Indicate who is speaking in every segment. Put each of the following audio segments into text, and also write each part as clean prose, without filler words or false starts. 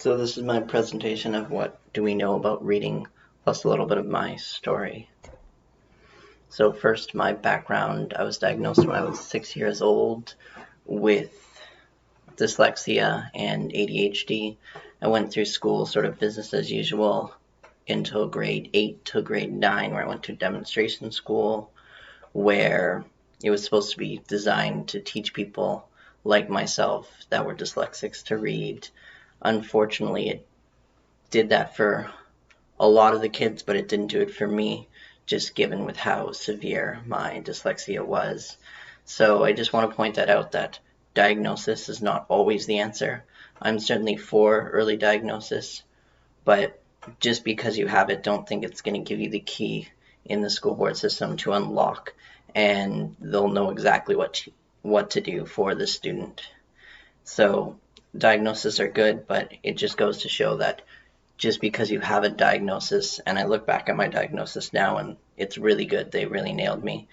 Speaker 1: So this is my presentation of what do we know about reading, plus a little bit of my story. So first, my background. I was diagnosed when I was 6 years old with dyslexia and ADHD. I went through school sort of business as usual until grade 8 to grade 9, where I went to demonstration school, where it was supposed to be designed to teach people like myself that were dyslexics to read. Unfortunately, it did that for a lot of the kids, but it didn't do it for me, just given with how severe my dyslexia was. So I just want to point that out, that diagnosis is not always the answer. I'm certainly for early diagnosis, but just because you have it, don't think it's going to give you the key in the school board system to unlock, and they'll know exactly what to do for the student. So diagnoses are good, but it just goes to show that just because you have a diagnosis, and I look back at my diagnosis now and it's really good, they really nailed me,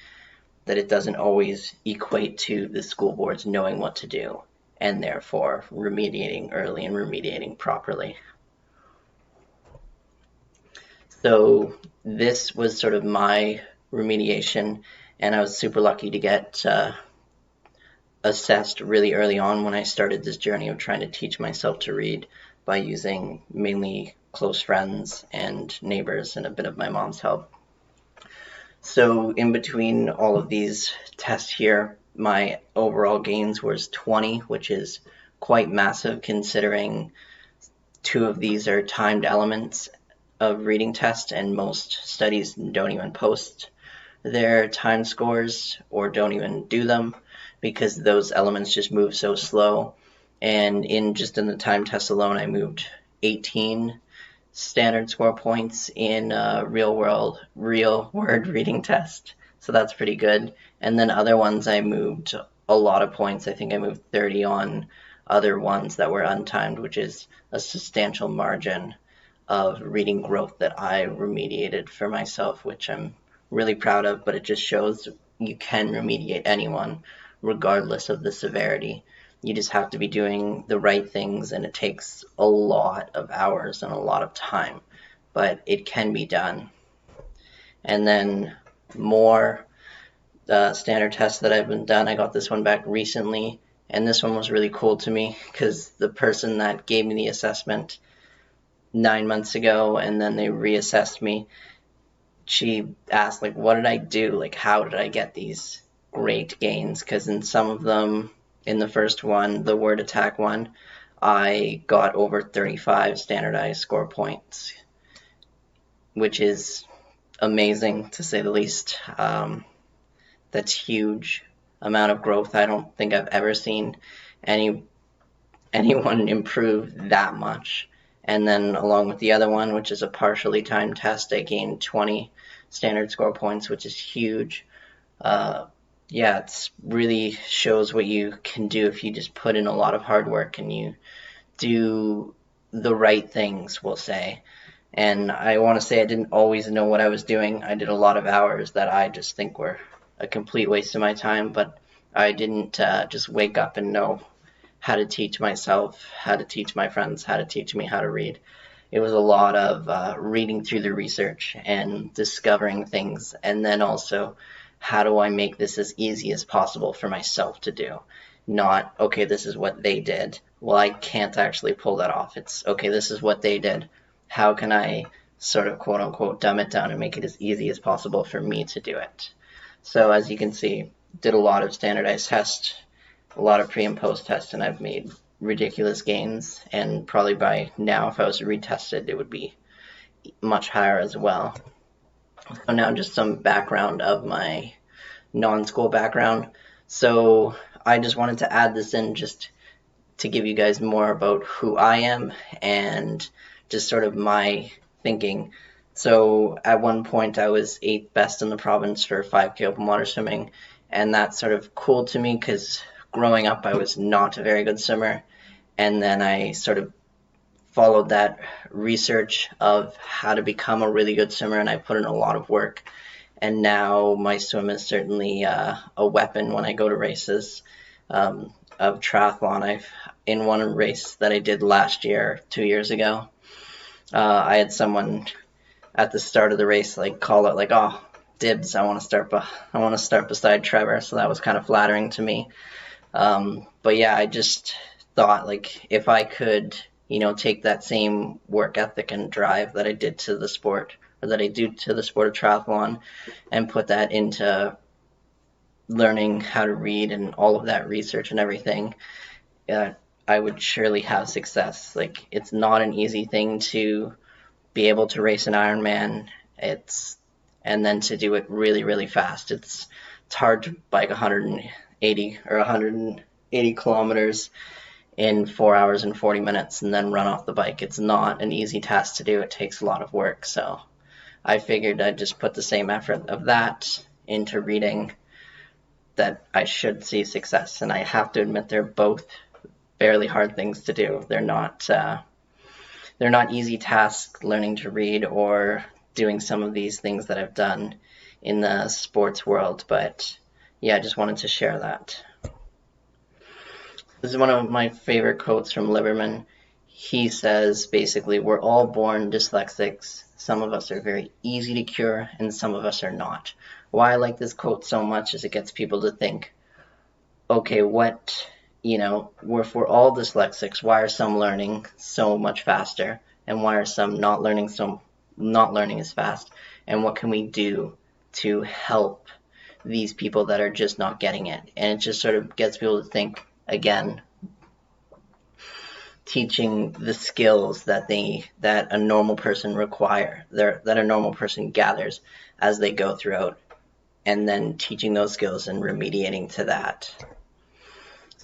Speaker 1: that it doesn't always equate to the school boards knowing what to do and therefore remediating early and remediating properly. So this was sort of my remediation, and I was super lucky to get assessed really early on when I started this journey of trying to teach myself to read by using mainly close friends and neighbors and a bit of my mom's help. So in between all of these tests here, my overall gains was 20, which is quite massive considering 2 of these are timed elements of reading tests, and most studies don't even post their time scores or don't even do them because those elements just move so slow. And in the time test alone, I moved 18 standard score points in a real word reading test. So that's pretty good. And then other ones I moved a lot of points. I think I moved 30 on other ones that were untimed, which is a substantial margin of reading growth that I remediated for myself, which I'm really proud of, but it just shows you can remediate anyone regardless of the severity. You just have to be doing the right things, and it takes a lot of hours and a lot of time, but it can be done. And then more standard tests that I've been done. I got this one back recently, and this one was really cool to me because the person that gave me the assessment 9 months ago, and then they reassessed me, she asked, like, what did I do? Like, how did I get these great gains? Because in some of them, in the first one, the word attack one, I got over 35 standardized score points, which is amazing to say the least. That's huge amount of growth. I don't think I've ever seen anyone improve that much. And then along with the other one, which is a partially timed test, I gained 20 standard score points, which is huge. Yeah, it really shows what you can do if you just put in a lot of hard work and you do the right things, we'll say. And I want to say I didn't always know what I was doing. I did a lot of hours that I just think were a complete waste of my time, but I didn't just wake up and know how to teach myself, how to teach my friends, how to teach me how to read. It was a lot of reading through the research and discovering things, and then also how do I make this as easy as possible for myself to do? Not, okay, this is what they did. Well, I can't actually pull that off. It's, okay, this is what they did. How can I sort of quote unquote dumb it down and make it as easy as possible for me to do it? So as you can see, did a lot of standardized tests, a lot of pre and post tests, and I've made ridiculous gains, and probably by now if I was to retest it, it would be much higher as well. So now just some background of my non-school background. So I just wanted to add this in just to give you guys more about who I am and just sort of my thinking. So at one point I was 8th best in the province for 5K open water swimming, and that's sort of cool to me because growing up I was not a very good swimmer, and then I sort of followed that research of how to become a really good swimmer, and I put in a lot of work, and now my swim is certainly a weapon when I go to races of triathlon. in one race that I did last year, 2 years ago. I had someone at the start of the race like call it like, "Oh, dibs! I want to start beside Trevor." So that was kind of flattering to me. But yeah, I just thought like if I could, take that same work ethic and drive that I did to the sport, or that I do to the sport of triathlon, and put that into learning how to read and all of that research and everything, I would surely have success. Like, it's not an easy thing to be able to race an Ironman. And then to do it really, really fast. It's hard to bike 180 kilometers in 4 hours and 40 minutes and then run off the bike. It's not an easy task to do. It takes a lot of work. So I figured I'd just put the same effort of that into reading, that I should see success. And I have to admit, they're both fairly hard things to do. They're not easy tasks, learning to read or doing some of these things that I've done in the sports world. But yeah, I just wanted to share that. This is one of my favorite quotes from Liberman. He says, basically, we're all born dyslexics. Some of us are very easy to cure, and some of us are not. Why I like this quote so much is it gets people to think, okay, if we're all dyslexics, why are some learning so much faster? And why are some not learning as fast? And what can we do to help these people that are just not getting it? And it just sort of gets people to think, again, teaching the skills that a normal person that a normal person gathers as they go throughout, and then teaching those skills and remediating to that.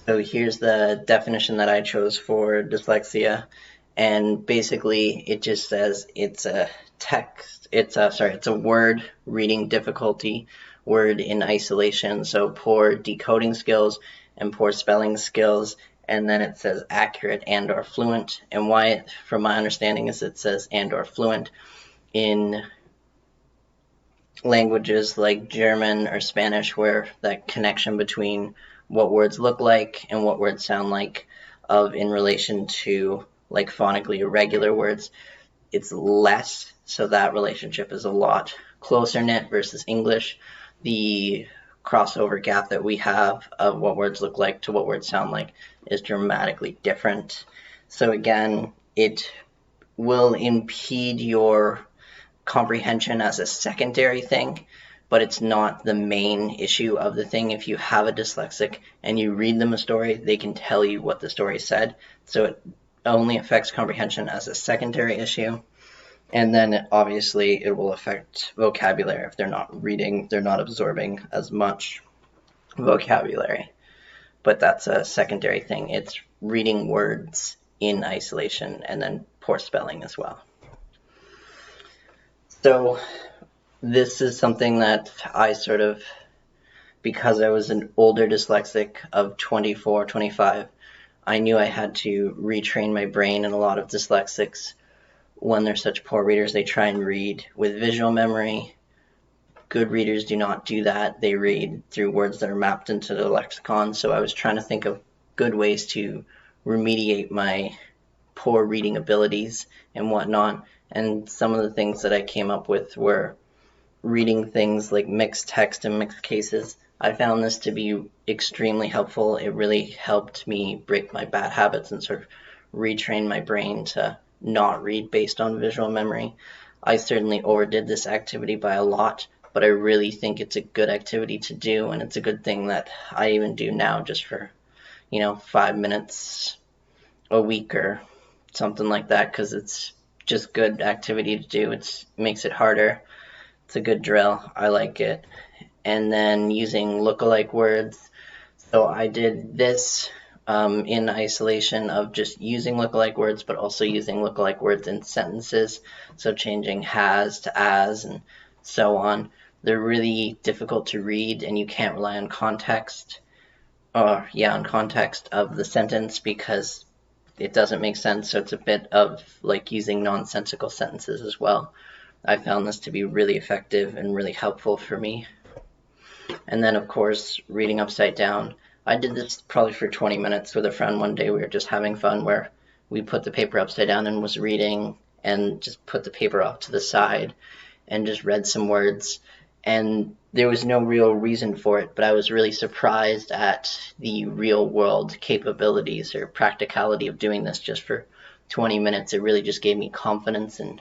Speaker 1: So here's the definition that I chose for dyslexia, and basically it just says it's a word reading difficulty, word in isolation, so poor decoding skills and poor spelling skills, and then it says accurate and or fluent. And why, from my understanding, is it says and or fluent in languages like German or Spanish, where that connection between what words look like and what words sound like in relation to like phonically irregular words, it's less, so that relationship is a lot closer knit versus English. The crossover gap that we have of what words look like to what words sound like is dramatically different. So again, it will impede your comprehension as a secondary thing, but it's not the main issue of the thing. If you have a dyslexic and you read them a story, they can tell you what the story said. So it only affects comprehension as a secondary issue. And then obviously it will affect vocabulary. If they're not reading, they're not absorbing as much vocabulary. But that's a secondary thing. It's reading words in isolation, and then poor spelling as well. So this is something that I sort of, because I was an older dyslexic of 24, 25, I knew I had to retrain my brain. And a lot of dyslexics, when they're such poor readers, they try and read with visual memory. Good readers do not do that. They read through words that are mapped into the lexicon. So I was trying to think of good ways to remediate my poor reading abilities and whatnot. And some of the things that I came up with were reading things like mixed text and mixed cases. I found this to be extremely helpful. It really helped me break my bad habits and sort of retrain my brain to not read based on visual memory. I certainly overdid this activity by a lot, but I really think it's a good activity to do, and it's a good thing that I even do now just for, 5 minutes a week or something like that, because it's just good activity to do. It makes it harder. It's a good drill. I like it. And then using lookalike words. So I did this in isolation of just using lookalike words, but also using lookalike words in sentences. So changing has to as and so on. They're really difficult to read, and you can't rely on context. On context of the sentence, because it doesn't make sense. So it's a bit of like using nonsensical sentences as well. I found this to be really effective and really helpful for me. And then, of course, reading upside down. I did this probably for 20 minutes with a friend one day. We were just having fun where we put the paper upside down and was reading and just put the paper off to the side and just read some words. And there was no real reason for it, but I was really surprised at the real world capabilities or practicality of doing this just for 20 minutes. It really just gave me confidence, and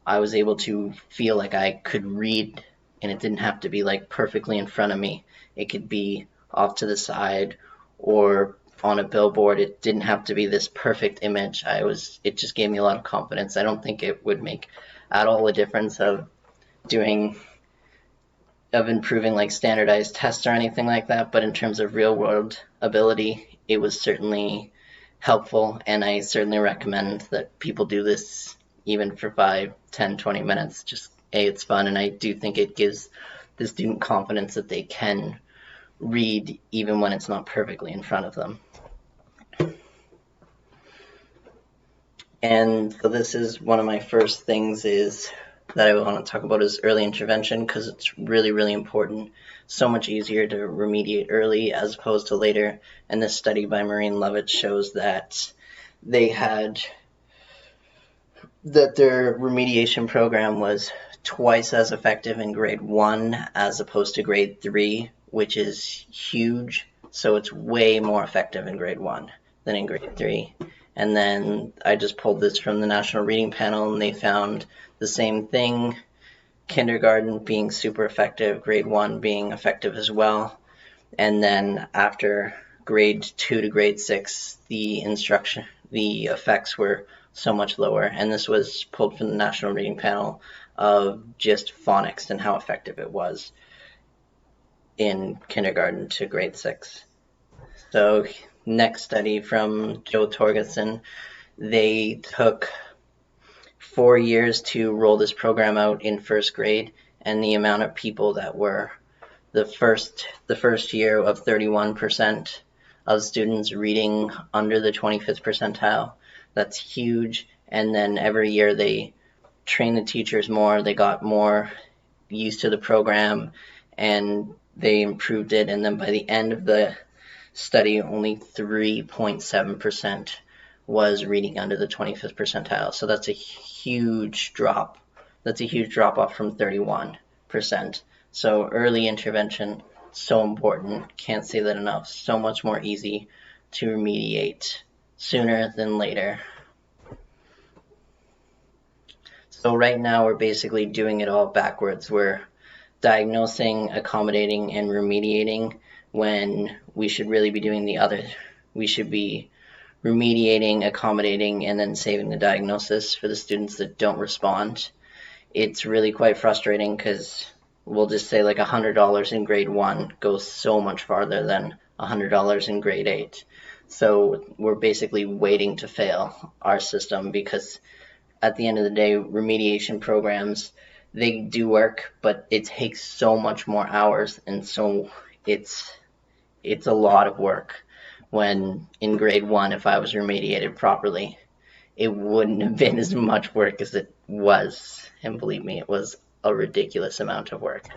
Speaker 1: I was able to feel like I could read, and it didn't have to be like perfectly in front of me. It could be off to the side or on a billboard. It didn't have to be this perfect image. It just gave me a lot of confidence. I don't think it would make at all a difference of improving like standardized tests or anything like that, but in terms of real world ability, it was certainly helpful, and I certainly recommend that people do this even for 5, 10, 20 minutes. Just it's fun, and I do think it gives the student confidence that they can read even when it's not perfectly in front of them. And so this is one of my first things that I want to talk about is early intervention, because it's really, really important. So much easier to remediate early as opposed to later. And this study by Maureen Lovett shows that their remediation program was twice as effective in grade 1 as opposed to grade 3, which is huge. So it's way more effective in grade 1 than in grade 3. And then I just pulled this from the National Reading Panel, and they found the same thing, kindergarten being super effective, grade 1 being effective as well. And then after grade 2 to grade 6, the effects were so much lower. And this was pulled from the National Reading Panel of just phonics and how effective it was in kindergarten to grade 6. So next study from Joe Torgerson, they took 4 years to roll this program out in first grade, and the amount of people that were the first year of 31% of students reading under the 25th percentile. That's huge. And then every year they trained the teachers more, they got more used to the program, and they improved it. And then by the end of the study, only 3.7% was reading under the 25th percentile. So that's a huge drop. That's a huge drop off from 31%. So early intervention, so important. Can't say that enough. So much more easy to remediate sooner than later. So right now we're basically doing it all backwards. We're diagnosing, accommodating, and remediating when we should really be doing the other. We should be remediating, accommodating, and then saving the diagnosis for the students that don't respond. It's really quite frustrating because we'll just say like $100 in grade 1 goes so much farther than $100 in grade 8. So we're basically waiting to fail our system, because at the end of the day, remediation programs, they do work, but it takes so much more hours, and so it's a lot of work. When in grade 1, if I was remediated properly, it wouldn't have been as much work as it was. And believe me, it was a ridiculous amount of work.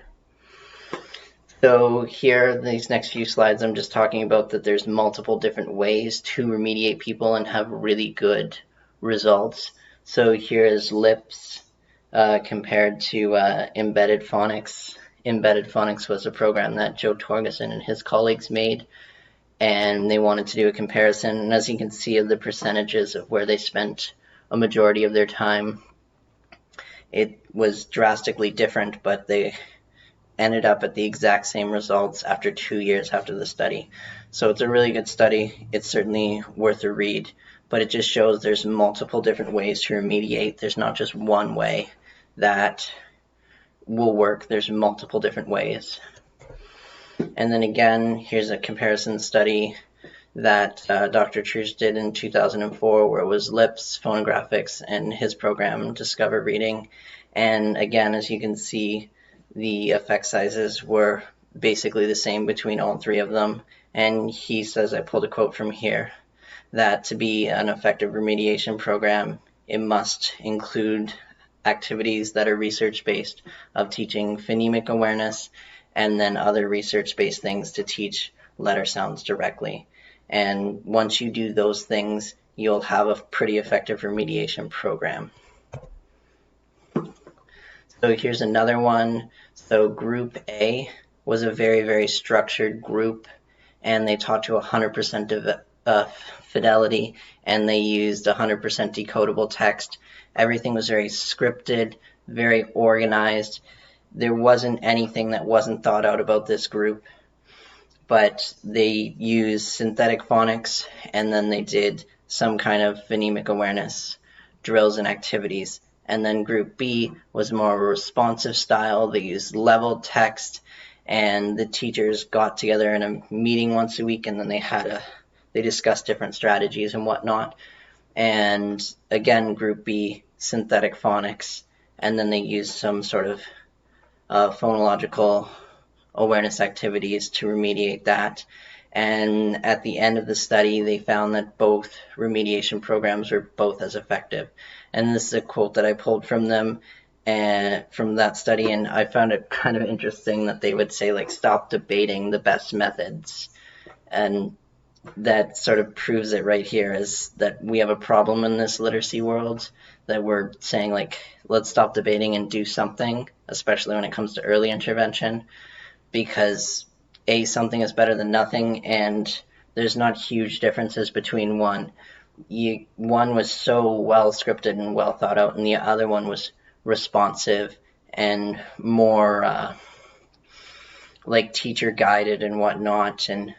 Speaker 1: So here, these next few slides, I'm just talking about that there's multiple different ways to remediate people and have really good results. So here is lips compared to embedded phonics. Embedded phonics was a program that Joe Torgerson and his colleagues made, and they wanted to do a comparison. And as you can see of the percentages of where they spent a majority of their time, it was drastically different, but they ended up at the exact same results after 2 years after the study. So it's a really good study. It's certainly worth a read, but it just shows there's multiple different ways to remediate. There's not just one way that will work. There's multiple different ways. And then again, here's a comparison study that Dr. Truce did in 2004, where it was lips, phonographics, and his program, Discover Reading. And again, as you can see, the effect sizes were basically the same between all three of them. And he says, I pulled a quote from here, that to be an effective remediation program, it must include activities that are research-based, of teaching phonemic awareness, and then other research-based things to teach letter sounds directly. And once you do those things, you'll have a pretty effective remediation program. So here's another one. So group A was a very, very structured group, and they taught to 100% of fidelity, and they used 100% decodable text. Everything was very scripted, very organized. There wasn't anything that wasn't thought out about this group, but they used synthetic phonics, and then they did some kind of phonemic awareness drills and activities. And then group B was more of a responsive style. They used leveled text, and the teachers got together in a meeting once a week, and then they discussed different strategies and whatnot. And again, group B, synthetic phonics, and then they used some sort of phonological awareness activities to remediate that. And at the end of the study, they found that both remediation programs were both as effective. And this is a quote that I pulled from them and from that study, and I found it kind of interesting that they would say, like, stop debating the best methods. And that sort of proves it right here, is that we have a problem in this literacy world, that we're saying, like, let's stop debating and do something, especially when it comes to early intervention, because something is better than nothing, and there's not huge differences between one. One was so well scripted and well thought out, and the other one was responsive and more like teacher guided and whatnot, and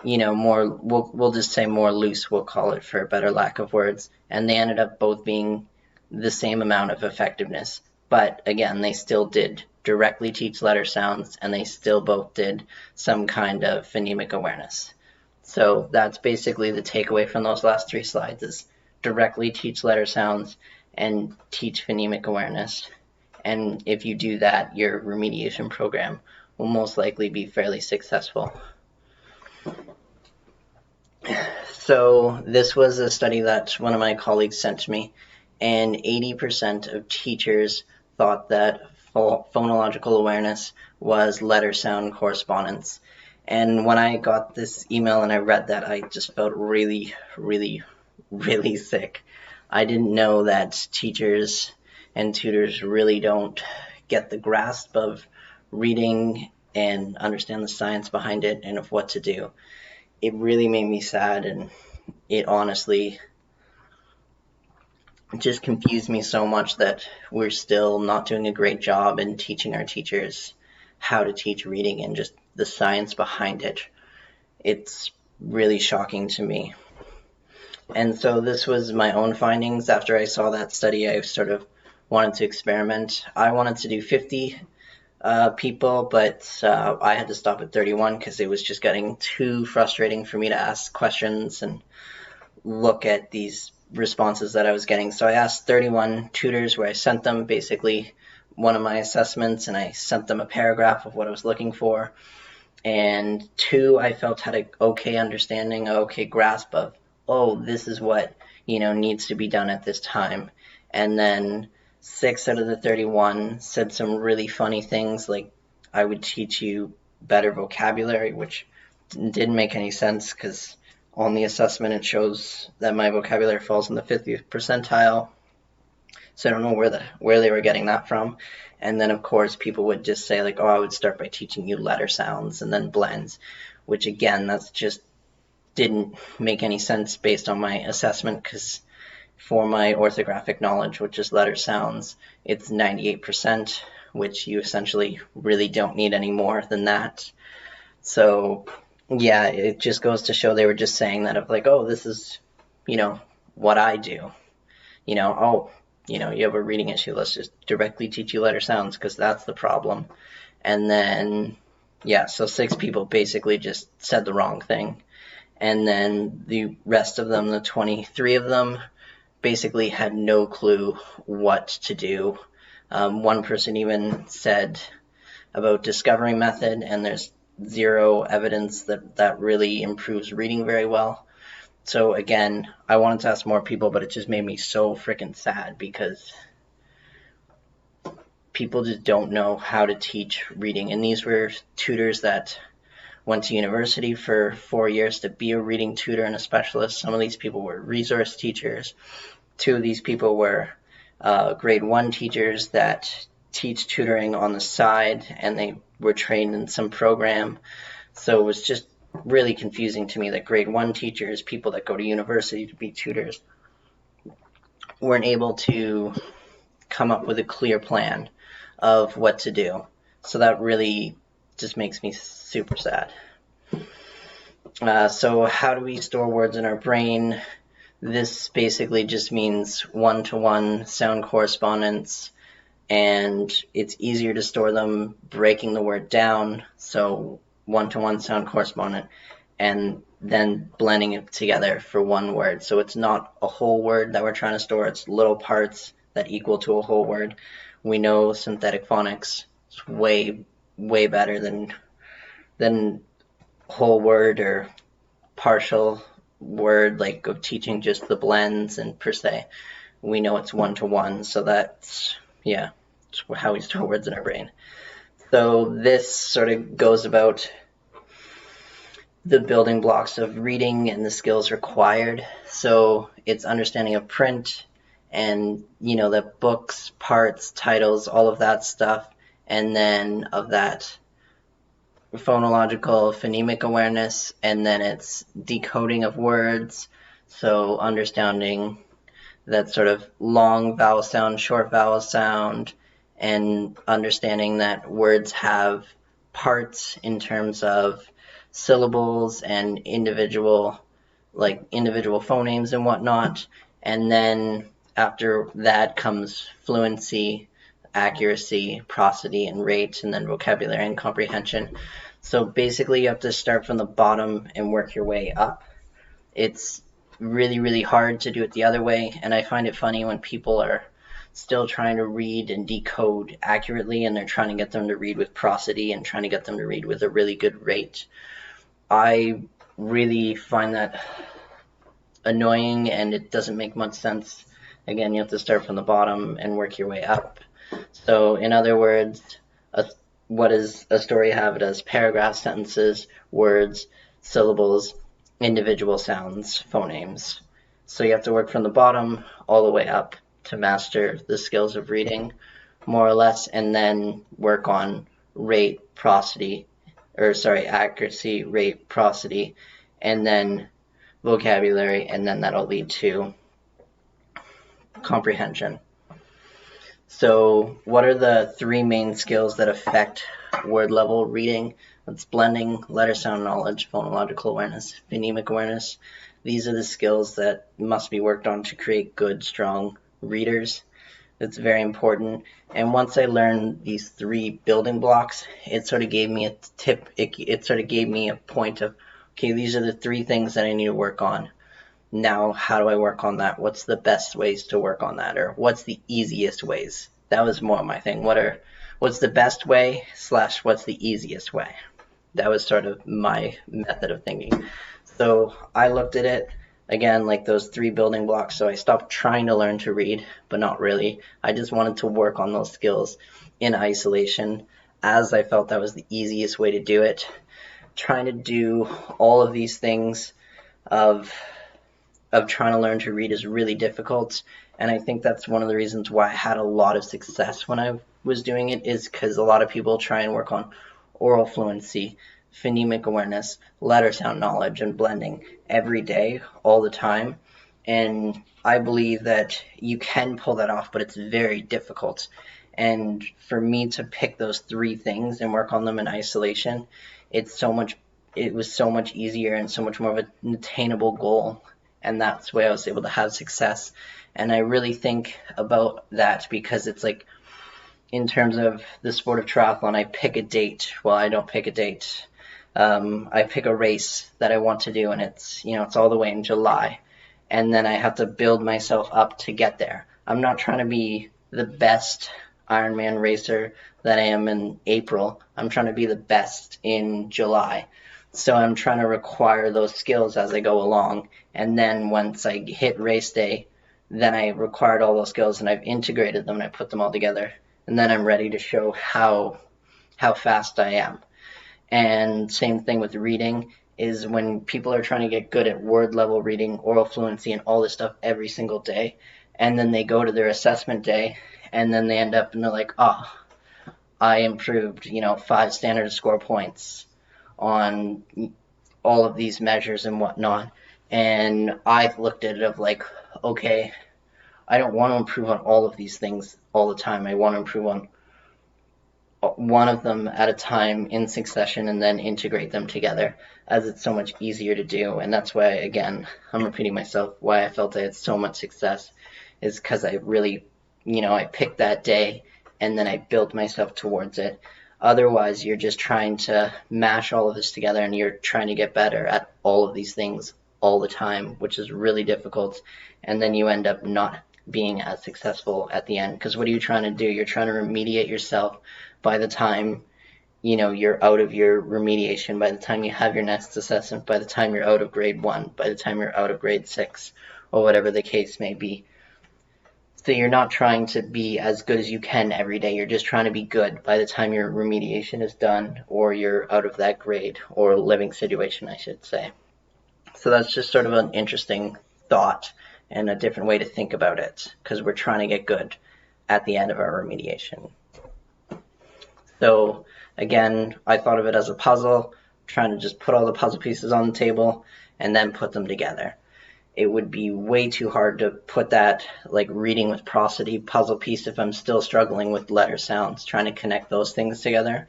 Speaker 1: more, we'll just say more loose, we'll call it, for a better lack of words. And they ended up both being the same amount of effectiveness, but again, they still did directly teach letter sounds, and they still both did some kind of phonemic awareness. So that's basically the takeaway from those last 3 slides, is directly teach letter sounds and teach phonemic awareness. And if you do that, your remediation program will most likely be fairly successful. So this was a study that one of my colleagues sent to me, and 80% of teachers thought that phonological awareness was letter sound correspondence. And when I got this email and I read that, I just felt really, really, really sick. I didn't know that teachers and tutors really don't get the grasp of reading and understand the science behind it and of what to do. It really made me sad, and it honestly just confused me so much that we're still not doing a great job in teaching our teachers how to teach reading and just the science behind it. It's really shocking to me. And so this was my own findings. After I saw that study, I sort of wanted to experiment. I wanted to do 50 people, but I had to stop at 31 because it was just getting too frustrating for me to ask questions and look at these responses that I was getting. So I asked 31 tutors, where I sent them basically one of my assessments, and I sent them a paragraph of what I was looking for. And 2 I felt had an okay understanding, an okay grasp of, oh, this is what needs to be done at this time. And then 6 out of the 31 said some really funny things, like, I would teach you better vocabulary, which didn't make any sense because on the assessment it shows that my vocabulary falls in the 50th percentile. So I don't know where they were getting that from. And then, of course, people would just say, like, oh, I would start by teaching you letter sounds and then blends, which, again, that's just didn't make any sense based on my assessment, because for my orthographic knowledge, which is letter sounds, it's 98%, which you essentially really don't need any more than that. So yeah, it just goes to show they were just saying that of, like, oh, this is, what I do. You have a reading issue, let's just directly teach you letter sounds because that's the problem. And then, yeah, so 6 people basically just said the wrong thing. And then the rest of them, the 23 of them, basically had no clue what to do. One person even said about discovery method, and there's 0 evidence that really improves reading very well. So again, I wanted to ask more people, but it just made me so freaking sad, because people just don't know how to teach reading. And these were tutors that went to university for 4 years to be a reading tutor and a specialist. Some of these people were resource teachers. 2 of these people were grade 1 teachers that teach tutoring on the side, and they were trained in some program. So it was just really confusing to me that grade 1 teachers, people that go to university to be tutors, weren't able to come up with a clear plan of what to do. So that really just makes me super sad. So how do we store words in our brain? This basically just means one-to-one sound correspondence, and it's easier to store them breaking the word down, so one-to-one sound correspondent, and then blending it together for one word. So it's not a whole word that we're trying to store, it's little parts that equal to a whole word. We know synthetic phonics is way better than whole word or partial word, like of teaching just the blends and per se. We know it's one-to-one, so that's, yeah, it's how we store words in our brain. So this sort of goes about the building blocks of reading and the skills required. So it's understanding of print and, you know, the books, parts, titles, all of that stuff, and then of that phonological phonemic awareness, and then it's decoding of words, so understanding that sort of long vowel sound, short vowel sound, and understanding that words have parts in terms of syllables and individual phonemes and whatnot. And then after that comes fluency, accuracy, prosody, and rate, and then vocabulary and comprehension. So basically you have to start from the bottom and work your way up. It's really hard to do it the other way, and I find it funny when people are still trying to read and decode accurately, and they're trying to get them to read with prosody and trying to get them to read with a really good rate. I really find that annoying, and it doesn't make much sense. Again, you have to start from the bottom and work your way up. So in other words, what does a story have? It has paragraphs, sentences, words, syllables, individual sounds, phonemes. So you have to work from the bottom all the way up to master the skills of reading, more or less, and then work on accuracy, rate, prosody, and then vocabulary, and then that'll lead to comprehension. So what are the 3 main skills that affect word level reading? That's blending, letter sound knowledge, phonological awareness, phonemic awareness. These are the skills that must be worked on to create good, strong readers. It's very important. And once I learned these 3 building blocks, it sort of gave me a tip. It sort of gave me a point of, okay, these are the 3 things that I need to work on. Now, how do I work on that? What's the best ways to work on that? Or what's the easiest ways? That was more my thing. What's the best way / what's the easiest way? That was sort of my method of thinking. So I looked at it, again, like those 3 building blocks. So I stopped trying to learn to read, but not really. I just wanted to work on those skills in isolation, as I felt that was the easiest way to do it. Trying to do all of these things of trying to learn to read is really difficult, and I think that's one of the reasons why I had a lot of success when I was doing it, is because a lot of people try and work on oral fluency, phonemic awareness, letter sound knowledge, and blending every day, all the time, and I believe that you can pull that off, but it's very difficult. And for me to pick those 3 things and work on them in isolation, it was so much easier and so much more of an attainable goal. And that's why I was able to have success. And I really think about that because it's like, in terms of the sport of triathlon, I pick a date. Well, I don't pick a date. I pick a race that I want to do, and it's all the way in July. And then I have to build myself up to get there. I'm not trying to be the best Ironman racer that I am in April. I'm trying to be the best in July. So I'm trying to acquire those skills as I go along. And then once I hit race day, then I acquired all those skills and I've integrated them and I put them all together. And then I'm ready to show how fast I am. And same thing with reading, is when people are trying to get good at word level reading, oral fluency, and all this stuff every single day, and then they go to their assessment day, and then they end up and they're like, oh, I improved, 5 standard score points on all of these measures and whatnot. And I've looked at it of like, okay, I don't want to improve on all of these things all the time. I want to improve on one of them at a time in succession and then integrate them together, as it's so much easier to do. And that's why, again, I'm repeating myself, why I felt I had so much success is because I really, I picked that day and then I built myself towards it. Otherwise, you're just trying to mash all of this together and you're trying to get better at all of these things all the time, which is really difficult. And then you end up not being as successful at the end, because what are you trying to do? You're trying to remediate yourself. By the time you're out of your remediation, by the time you have your next assessment, by the time you're out of grade 1, by the time you're out of grade 6, or whatever the case may be. So you're not trying to be as good as you can every day. You're just trying to be good by the time your remediation is done or you're out of that grade or living situation, I should say. So that's just sort of an interesting thought and a different way to think about it, because we're trying to get good at the end of our remediation. So again, I thought of it as a puzzle, trying to just put all the puzzle pieces on the table and then put them together. It would be way too hard to put that like reading with prosody puzzle piece if I'm still struggling with letter sounds. Trying to connect those things together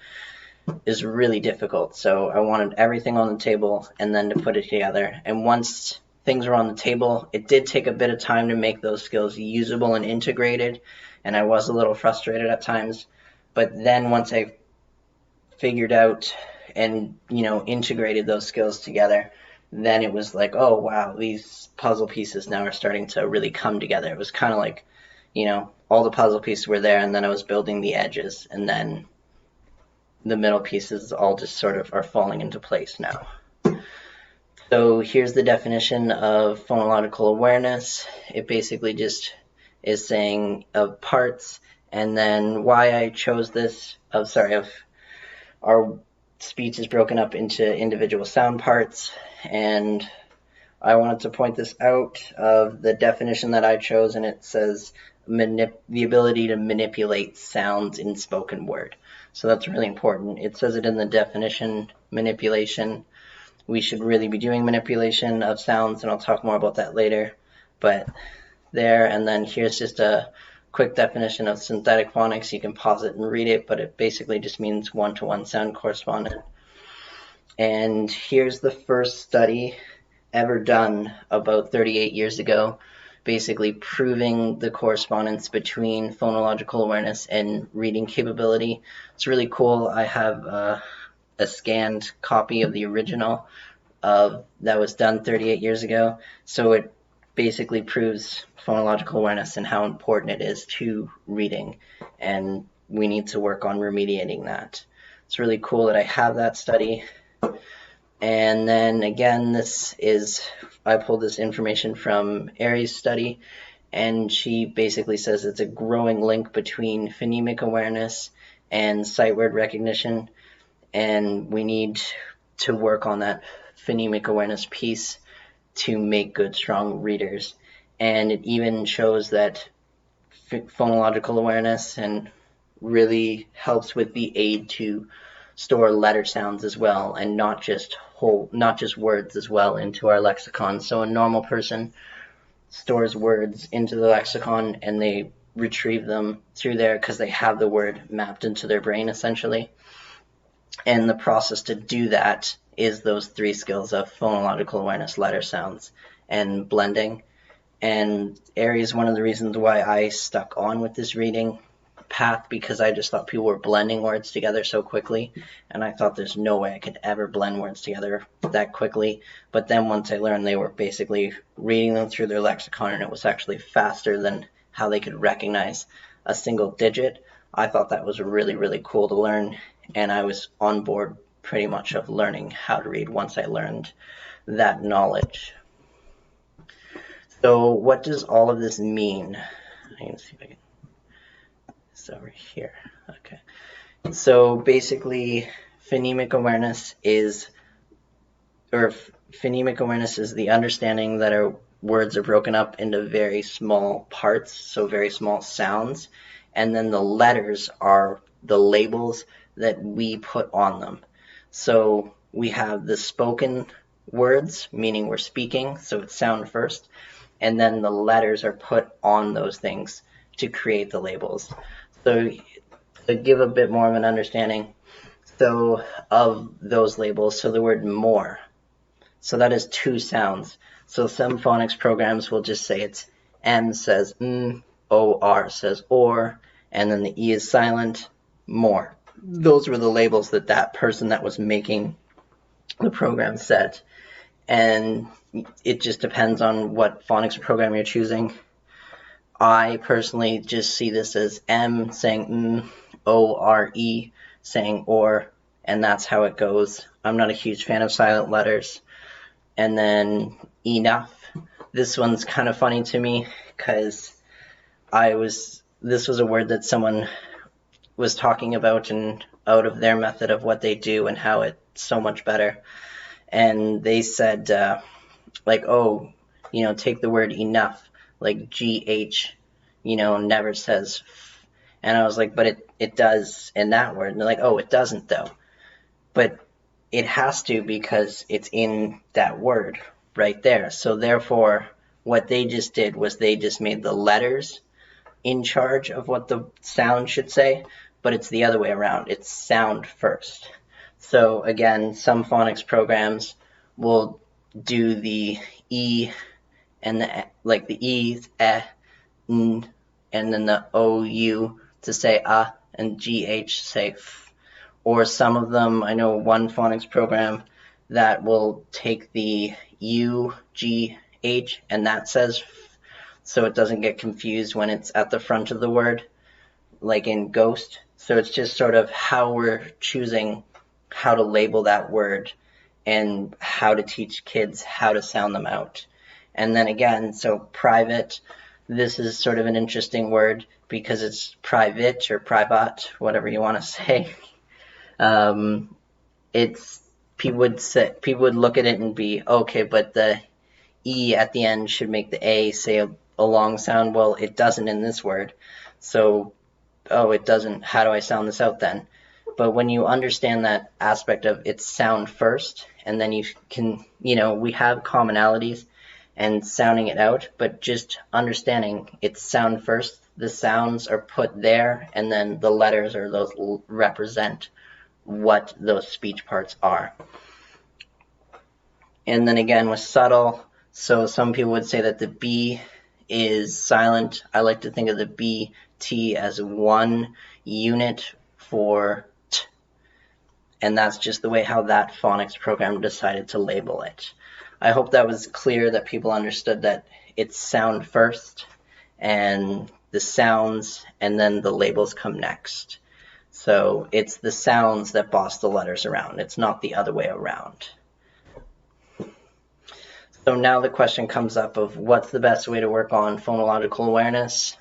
Speaker 1: is really difficult. So I wanted everything on the table and then to put it together. And once things were on the table, it did take a bit of time to make those skills usable and integrated, and I was a little frustrated at times. But then once I figured out and, integrated those skills together, then it was like, oh, wow, these puzzle pieces now are starting to really come together. It was kind of like, all the puzzle pieces were there, and then I was building the edges, and then the middle pieces all just sort of are falling into place now. So here's the definition of phonological awareness. It basically just is saying of parts. And then why I chose this, our speech is broken up into individual sound parts, and I wanted to point this out of the definition that I chose, and it says the ability to manipulate sounds in spoken word. So that's really important. It says it in the definition, manipulation. We should really be doing manipulation of sounds, and I'll talk more about that later. But there, and then here's just a quick definition of synthetic phonics. You can pause it and read it, but it basically just means one-to-one sound correspondent. And here's the first study ever done about 38 years ago, basically proving the correspondence between phonological awareness and reading capability. It's really cool. I have a scanned copy of the original that was done 38 years ago. So it basically proves phonological awareness and how important it is to reading, and we need to work on remediating that. It's really cool that I have that study. And then again, I pulled this information from Aries' study, and she basically says it's a growing link between phonemic awareness and sight word recognition, and we need to work on that phonemic awareness piece to make good, strong readers. And it even shows that phonological awareness and really helps with the aid to store letter sounds as well, and not just words as well into our lexicon. So a normal person stores words into the lexicon and they retrieve them through there because they have the word mapped into their brain essentially. And the process to do that is those 3 skills of phonological awareness, letter sounds, and blending. And Aries is one of the reasons why I stuck on with this reading path, because I just thought people were blending words together so quickly, and I thought there's no way I could ever blend words together that quickly. But then once I learned they were basically reading them through their lexicon, and it was actually faster than how they could recognize a single digit, I thought that was really, really cool to learn, and I was on board pretty much of learning how to read once I learned that knowledge. So what does all of this mean? I can see if I can. It's over here. Okay. So basically, phonemic awareness is, phonemic awareness is the understanding that our words are broken up into very small parts, so very small sounds, and then the letters are the labels that we put on them. So we have the spoken words, meaning we're speaking, so it's sound first, and then the letters are put on those things to create the labels. So to give a bit more of an understanding of those labels, so the word more, so that is two sounds. So some phonics programs will just say it's M says O-R says or, and then the E is silent, more. Those were the labels that that person that was making the program set. And it just depends on what phonics program you're choosing. I personally just see this as M saying O-R-E saying or, and that's how it goes. I'm not a huge fan of silent letters. And then enough. This one's kind of funny to me because this was a word that someone was talking about and out of their method of what they do and how it's so much better. And they said, oh, take the word enough, like G-H, never says f. And I was like, but it does in that word. And they're like, oh, it doesn't though. But it has to because it's in that word right there. So therefore, what they just did was they just made the letters in charge of what the sound should say, but it's the other way around. It's sound first. So again, some phonics programs will do the E and the E, N, and then the O-U to say and G-H say f. Or some of them, I know one phonics program that will take the U, G, H, and that says f, so it doesn't get confused when it's at the front of the word, like in ghost. So it's just sort of how we're choosing how to label that word and how to teach kids how to sound them out. And then again, so private, this is sort of an interesting word because it's private or privat, whatever you want to say. People would look at it and be okay, but the E at the end should make the A say a long sound. Well, it doesn't in this word, so it doesn't. How do I sound this out then? But when you understand that aspect of it's sound first, and then you can, we have commonalities and sounding it out, but just understanding it's sound first. The sounds are put there, and then the letters or those represent what those speech parts are. And then again with subtle, so some people would say that the B is silent. I like to think of the B, T as one unit for T. And that's just the way how that phonics program decided to label it. I hope that was clear, that people understood that it's sound first and the sounds and then the labels come next. So it's the sounds that boss the letters around. It's not the other way around. So now the question comes up of what's the best way to work on phonological awareness,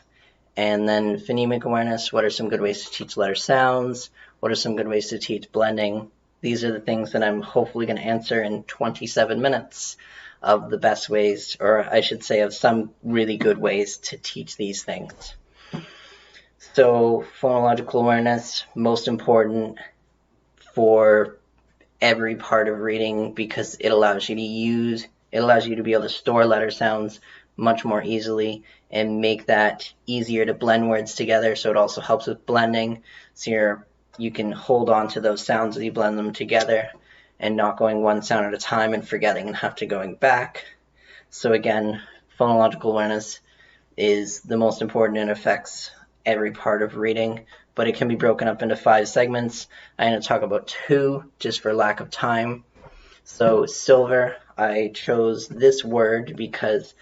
Speaker 1: and then phonemic awareness. What are some good ways to teach letter sounds? What are some good ways to teach blending? These are the things that I'm hopefully going to answer in 27 minutes of the best ways, or I should say of some really good ways to teach these things. So phonological awareness, most important for every part of reading because it allows you to be able to store letter sounds much more easily and make that easier to blend words together. So it also helps with blending. So you can hold on to those sounds as you blend them together and not going one sound at a time and forgetting and have to going back. So again, phonological awareness is the most important and affects every part of reading, but it can be broken up into 5 segments. I'm going to talk about 2 just for lack of time. So silver, I chose this word because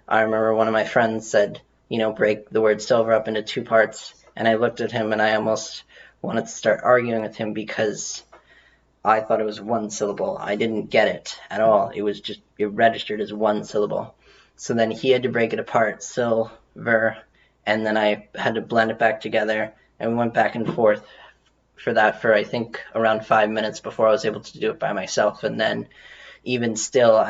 Speaker 1: I remember one of my friends said, break the word silver up into 2 parts, and I looked at him and I almost wanted to start arguing with him because I thought it was 1 syllable. I didn't get it at all. It registered as 1 syllable. So then he had to break it apart, silver, and then I had to blend it back together, and we went back and forth for that for I think around 5 minutes before I was able to do it by myself. And then even still,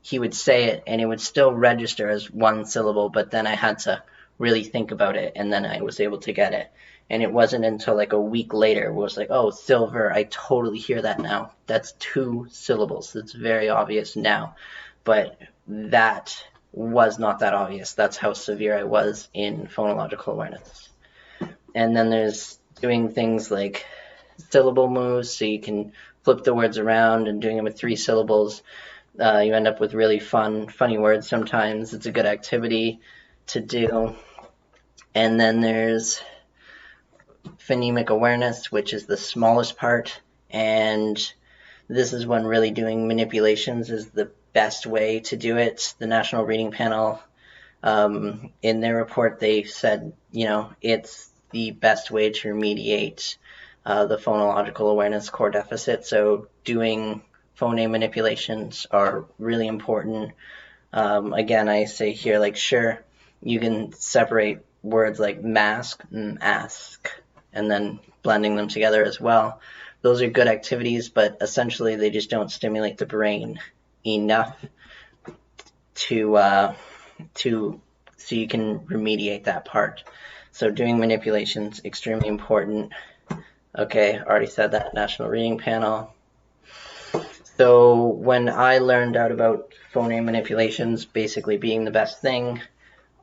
Speaker 1: he would say it and it would still register as one syllable, but then I had to really think about it, and then I was able to get it. And it wasn't until like a week later where it was like, oh, silver, I totally hear that now. That's 2 syllables. It's very obvious now. But that was not that obvious. That's how severe I was in phonological awareness. And then there's doing things like syllable moves, so you can flip the words around and doing them with 3 syllables. You end up with really funny words sometimes. It's a good activity to do. And then there's Phonemic Awareness, which is the smallest part, and this is when really doing manipulations is the best way to do it. The National Reading Panel, in their report, they said, it's the best way to remediate the phonological awareness core deficit. So doing phoneme manipulations are really important. Again, I say here, like, sure, you can separate words like mask and ask, and then blending them together as well. Those are good activities, but essentially they just don't stimulate the brain enough so you can remediate that part. So doing manipulations extremely important. Okay, already said that. National Reading Panel. So when I learned out about phoneme manipulations basically being the best thing,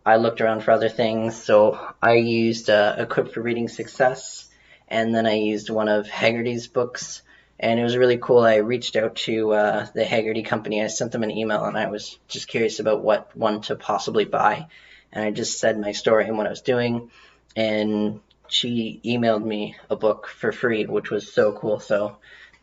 Speaker 1: I looked around for other things. So I used Equipped for Reading Success, and then I used one of Haggerty's books, and it was really cool. I reached out to the Haggerty company. I sent them an email, and I was just curious about what one to possibly buy, and I just said my story and what I was doing, and she emailed me a book for free, which was so cool. So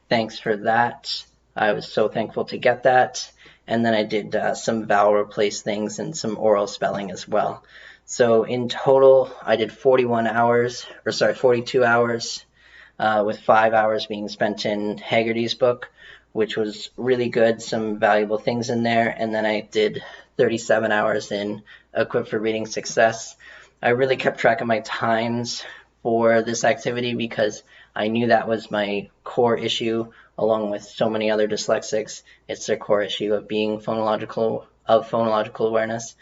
Speaker 1: thanks for that. I was so thankful to get that. And then I did some vowel replace things and some oral spelling as well. So in total, I did 42 hours, with 5 hours being spent in Haggerty's book, which was really good, some valuable things in there. And then I did 37 hours in Equipped for Reading Success. I really kept track of my times for this activity because I knew that was my core issue, along with so many other dyslexics. It's their core issue of being phonological awareness.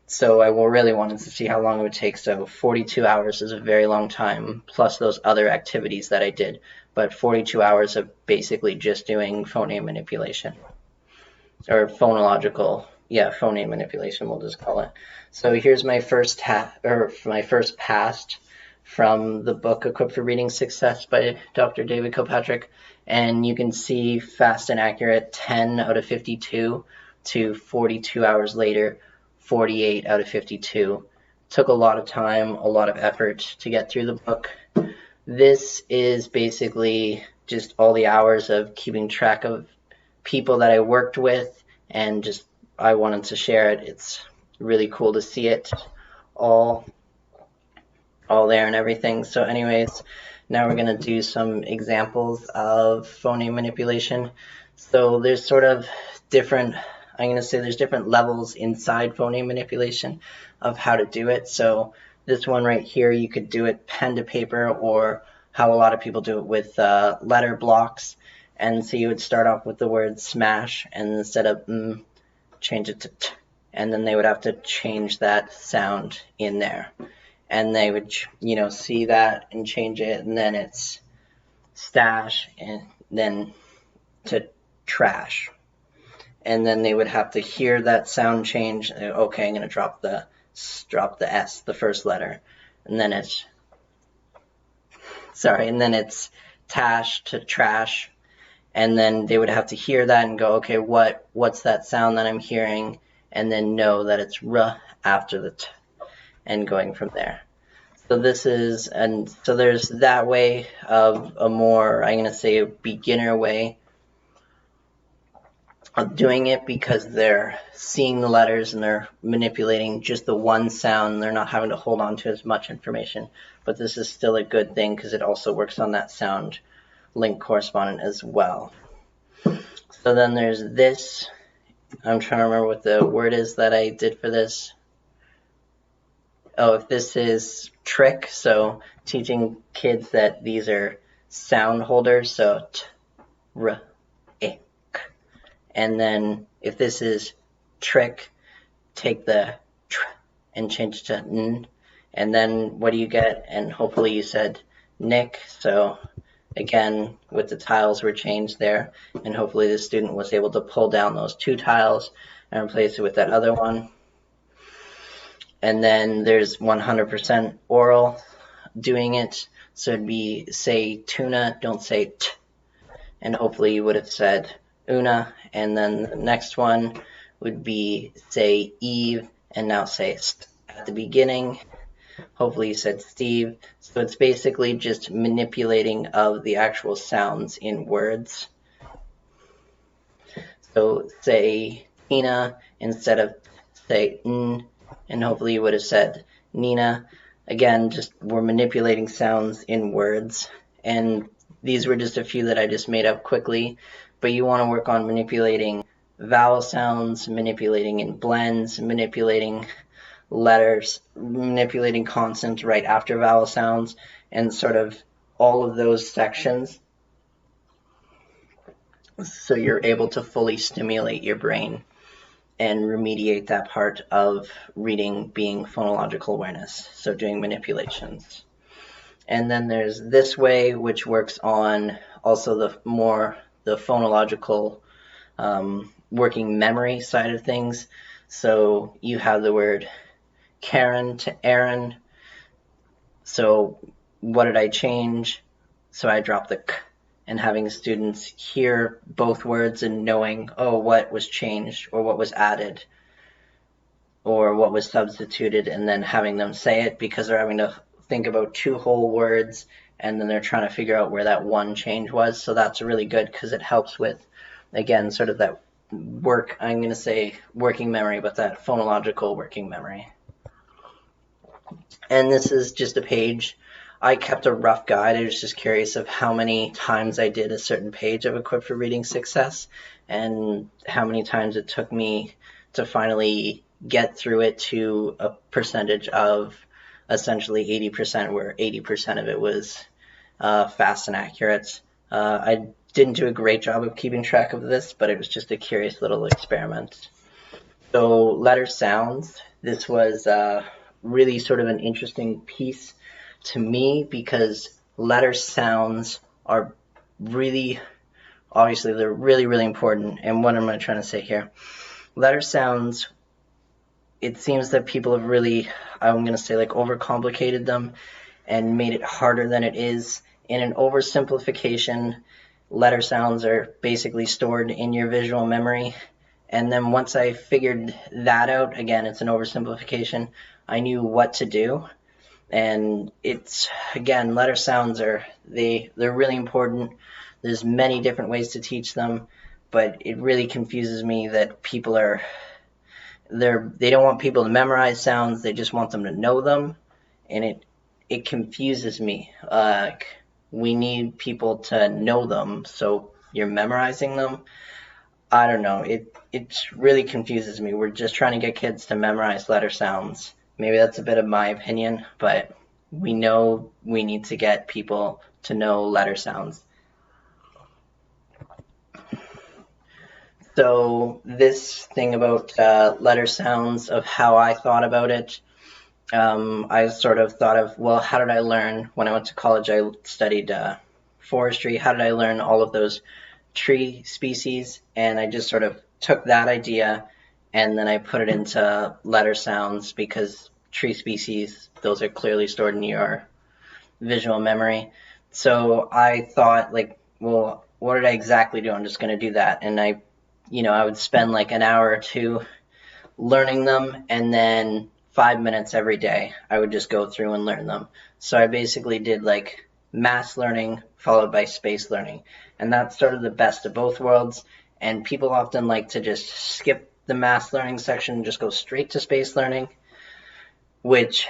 Speaker 1: So I really wanted to see how long it would take. So 42 hours is a very long time, plus those other activities that I did. But 42 hours of basically just doing phoneme manipulation, or phoneme manipulation, we'll just call it. So here's my first pass from the book Equipped for Reading Success by Dr. David Kilpatrick. And you can see fast and accurate 10 out of 52 to 42 hours later, 48 out of 52. Took a lot of time, a lot of effort to get through the book. This is basically just all the hours of keeping track of people that I worked with, and just I wanted to share it. It's really cool to see it all there and everything. So anyways, now we're going to do some examples of phoneme manipulation. So there's sort of different, there's different levels inside phoneme manipulation of how to do it. So this one right here, you could do it pen to paper, or how a lot of people do it with letter blocks. And so you would start off with the word smash, and instead of change it to t, and then they would have to change that sound in there. And they would, see that and change it, and then it's stash, and then to trash. And then they would have to hear that sound change. Okay, I'm going to drop the S, the first letter, and then it's tash to trash. And then they would have to hear that and go, okay, what's that sound that I'm hearing? And then know that it's r after the t, and going from there. So there's that way of a more, a beginner way of doing it, because they're seeing the letters and they're manipulating just the one sound. They're not having to hold on to as much information. But this is still a good thing because it also works on that sound link correspondent as well. So then there's this. I'm trying to remember what the word is that I did for this. Oh, if this is trick, so teaching kids that these are sound holders, so t, r, ik. And then if this is trick, take the tr and change to n. And then what do you get? And hopefully you said nick. So again, with the tiles were changed there, and hopefully the student was able to pull down those 2 tiles and replace it with that other one. And then there's 100% oral doing it. So it'd be say tuna, don't say t. And hopefully you would have said una. And then the next one would be say Eve, and now say st at the beginning. Hopefully you said Steve. So it's basically just manipulating of the actual sounds in words. So say Tina instead of say n, and hopefully you would have said Nina. Again, just we're manipulating sounds in words. And these were just a few that I just made up quickly, but you want to work on manipulating vowel sounds, manipulating in blends, manipulating letters, manipulating consonants right after vowel sounds, and sort of all of those sections, so you're able to fully stimulate your brain and remediate that part of reading being phonological awareness, so doing manipulations. And then there's this way, which works on also the phonological working memory side of things. So you have the word Karen to Aaron. So what did I change? So I dropped the k, and having students hear both words and knowing, oh, what was changed or what was added or what was substituted, and then having them say it, because they're having to think about 2 whole words and then they're trying to figure out where that one change was. So that's really good because it helps with, again, sort of that work, I'm going to say working memory, but that phonological working memory. And this is just a page. I kept a rough guide. I was just curious of how many times I did a certain page of Equipped for Reading Success and how many times it took me to finally get through it to a percentage of essentially 80%, where 80% of it was fast and accurate. I didn't do a great job of keeping track of this, but it was just a curious little experiment. So letter sounds. This was really sort of an interesting piece to me because letter sounds are really, obviously they're really, really important. And what am I trying to say here? Letter sounds, it seems that people have really, I'm going to say, like, overcomplicated them and made it harder than it is. In an oversimplification, letter sounds are basically stored in your visual memory. And then once I figured that out, again, it's an oversimplification, I knew what to do. And it's, again, letter sounds are, they're really important. There's many different ways to teach them, but it really confuses me that people are, they don't want people to memorize sounds, they just want them to know them, and it confuses me. We need people to know them, so you're memorizing them. I don't know, it really confuses me. We're just trying to get kids to memorize letter sounds. Maybe that's a bit of my opinion, but we know we need to get people to know letter sounds. So this thing about letter sounds, of how I thought about it, I sort of thought of, well, how did I learn? When I went to college, I studied forestry. How did I learn all of those tree species? And I just sort of took that idea and then I put it into letter sounds, because tree species, those are clearly stored in your visual memory. So I thought, like, well, what did I exactly do? I'm just going to do that. And I would spend like an hour or 2 learning them, and then 5 minutes every day I would just go through and learn them. So I basically did like mass learning followed by space learning, and that's sort of the best of both worlds. And people often like to just skip the mass learning section and just go straight to space learning, which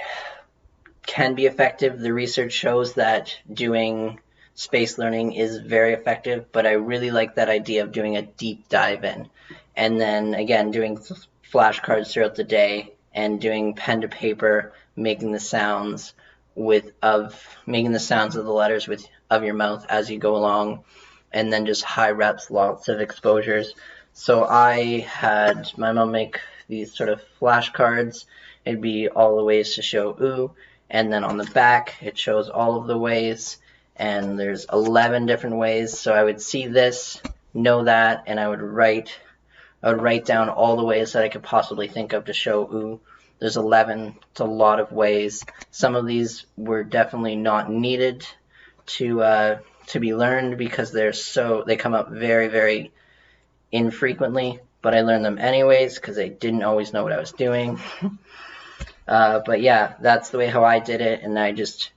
Speaker 1: can be effective. The research shows that doing space learning is very effective, but I really like that idea of doing a deep dive in, and then again doing flashcards throughout the day and doing pen to paper, making the sounds, of making the sounds of the letters of your mouth as you go along, and then just high reps, lots of exposures. So I had my mom make these sort of flashcards. It'd be all the ways to show ooh, and then on the back it shows all of the ways, and there's 11 different ways. So I would see this, know that, and I would write down all the ways that I could possibly think of to show ooh. There's 11. It's a lot of ways. Some of these were definitely not needed to be learned because they come up very, very infrequently, but I learned them anyways because I didn't always know what I was doing. But yeah, that's the way how I did it, and I just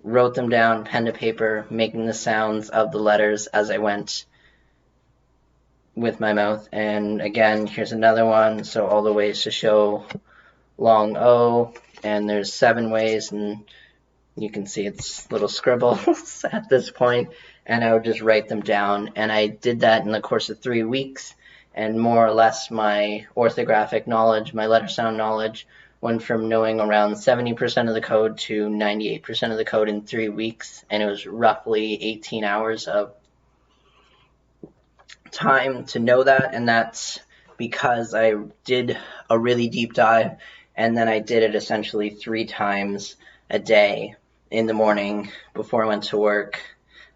Speaker 1: wrote them down, pen to paper, making the sounds of the letters as I went with my mouth. And again, here's another one. So all the ways to show long O, and there's 7 ways, and you can see it's little scribbles at this point, and I would just write them down. And I did that in the course of 3 weeks, and more or less my orthographic knowledge, my letter sound knowledge, went from knowing around 70% of the code to 98% of the code in 3 weeks, and it was roughly 18 hours of time to know that. And that's because I did a really deep dive, and then I did it essentially 3 times a day, in the morning, before I went to work,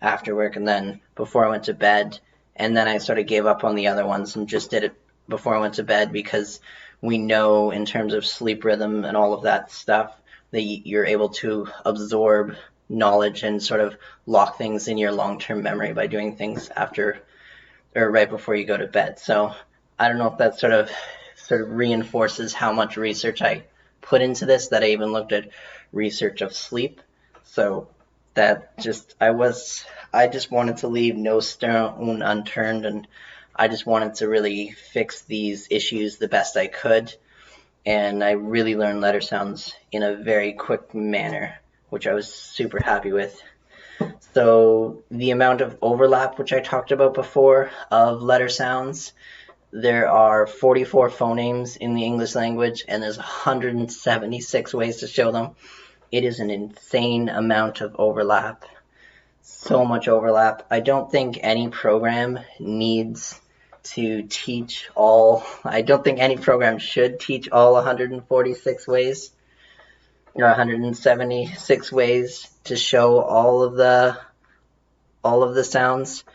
Speaker 1: after work, and then before I went to bed. And then I sort of gave up on the other ones and just did it before I went to bed, because we know in terms of sleep rhythm and all of that stuff that you're able to absorb knowledge and sort of lock things in your long-term memory by doing things after or right before you go to bed. So I don't know if that sort of reinforces how much research I put into this, that I even looked at research of sleep. So that I just wanted to leave no stone unturned, and I just wanted to really fix these issues the best I could. And I really learned letter sounds in a very quick manner, which I was super happy with. So the amount of overlap, which I talked about before, of letter sounds, there are 44 phonemes in the English language, and there's 176 ways to show them. It is an insane amount of overlap. So much overlap. I don't think any program needs to teach all. I don't think any program should teach all 146 ways or 176 ways to show all of the sounds,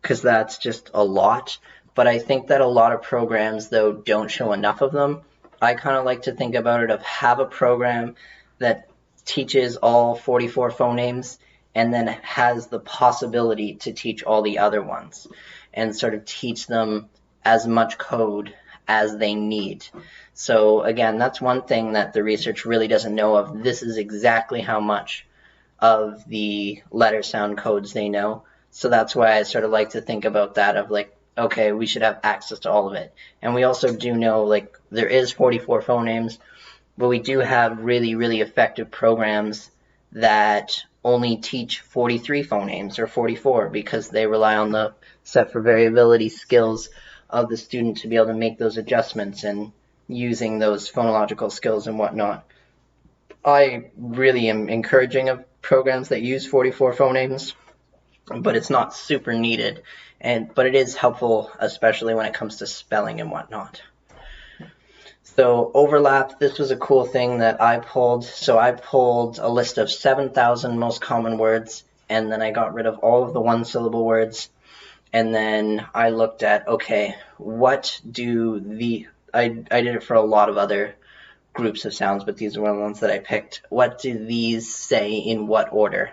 Speaker 1: because that's just a lot. But I think that a lot of programs, though, don't show enough of them. I kind of like to think about it of have a program that teaches all 44 phonemes and then has the possibility to teach all the other ones, and sort of teach them as much code as they need. So again, that's one thing that the research really doesn't know of. This is exactly how much of the letter sound codes they know. So that's why I sort of like to think about that of like, okay, we should have access to all of it. And we also do know, like, there is 44 phonemes, but we do have really, really effective programs that only teach 43 phonemes or 44, because they rely on the set for variability skills of the student to be able to make those adjustments and using those phonological skills and whatnot. I really am encouraging of programs that use 44 phonemes, but it's not super needed, but it is helpful, especially when it comes to spelling and whatnot. So overlap, this was a cool thing that I pulled. So I pulled a list of 7,000 most common words, and then I got rid of all of the one-syllable words. And then I looked at, okay, what do I did it for a lot of other groups of sounds, but these are one of the ones that I picked. What do these say in what order?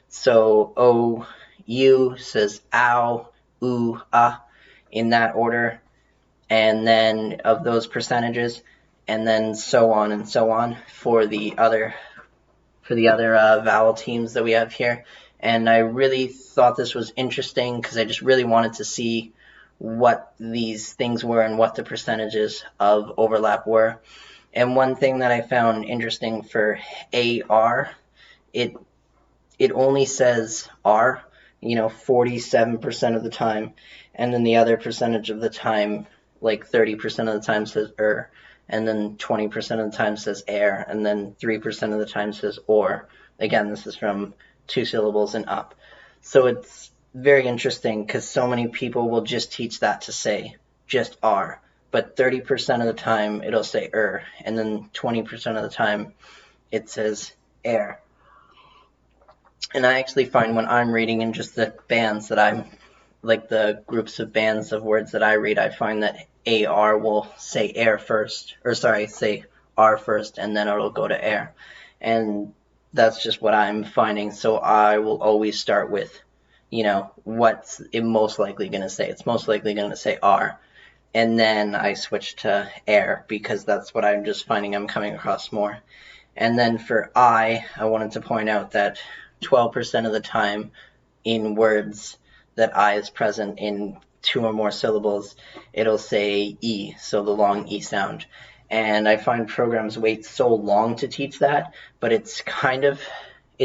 Speaker 1: So O, U says ow, ooh, ah, in that order. And then of those percentages, and then so on and so on for the other vowel teams that we have here. And I really thought this was interesting because I just really wanted to see what these things were and what the percentages of overlap were. And one thing that I found interesting for AR, it only says R, 47% of the time, and then the other percentage of the time, like 30% of the time says and then 20% of the time says air, and then 3% of the time says or. again, this is from 2 syllables and up. So it's very interesting because so many people will just teach that to say just R, but 30% of the time it'll say and then 20% of the time it says air. And I actually find when I'm reading in just the bands that I'm, like the groups of bands of words that I read, I find that AR will say air first, or sorry, say R first, and then it'll go to air. And that's just what I'm finding. So I will always start with, you know, what's it most likely going to say. It's most likely going to say R. And then I switch to air because that's what I'm just finding I'm coming across more. And then for I wanted to point out that 12% of the time in words that I is present in 2 or more syllables, it'll say E, so the long E sound. And I find programs wait so long to teach that, but it's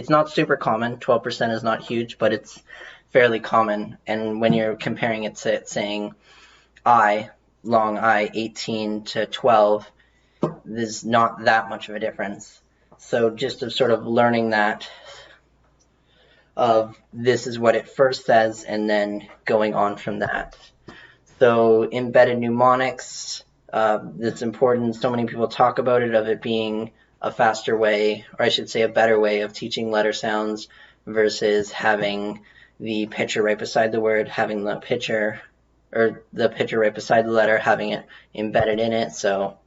Speaker 1: not super common. 12% is not huge, but it's fairly common. And when you're comparing it to it saying I, long I, 18 to 12, there's not that much of a difference. So just of sort of learning that of this is what it first says and then going on from that. So embedded mnemonics, that's important. So many people talk about it, of it being a faster way, or I should say a better way of teaching letter sounds versus having the picture right beside the word, having the picture right beside the letter, having it embedded in it. So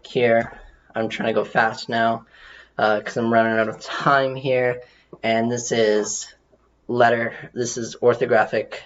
Speaker 1: here, I'm trying to go fast now because I'm running out of time here. And this is orthographic,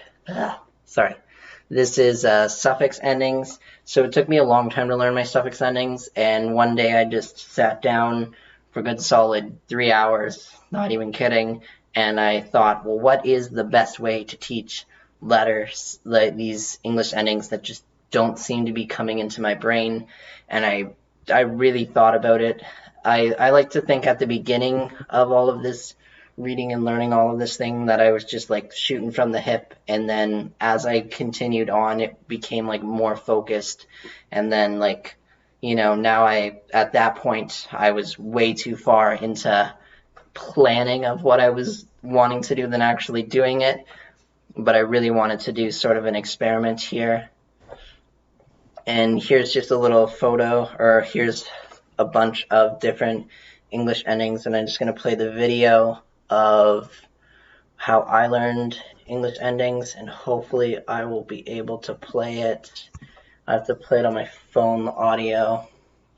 Speaker 1: this is suffix endings. So it took me a long time to learn my suffix endings, and one day I just sat down for a good solid 3 hours, not even kidding, and I thought, well, what is the best way to teach letters, like these English endings that just don't seem to be coming into my brain? And I really thought about it. I like to think at the beginning of all of this reading and learning all of this thing that I was just like shooting from the hip, and then as I continued on it became like more focused, and then like, you know, now at that point I was way too far into planning of what I was wanting to do than actually doing it. But I really wanted to do sort of an experiment here. And here's just a little photo, or here's a bunch of different English endings, and I'm just going to play the video of how I learned English endings, and hopefully I will be able to play it. I have to play it on my phone audio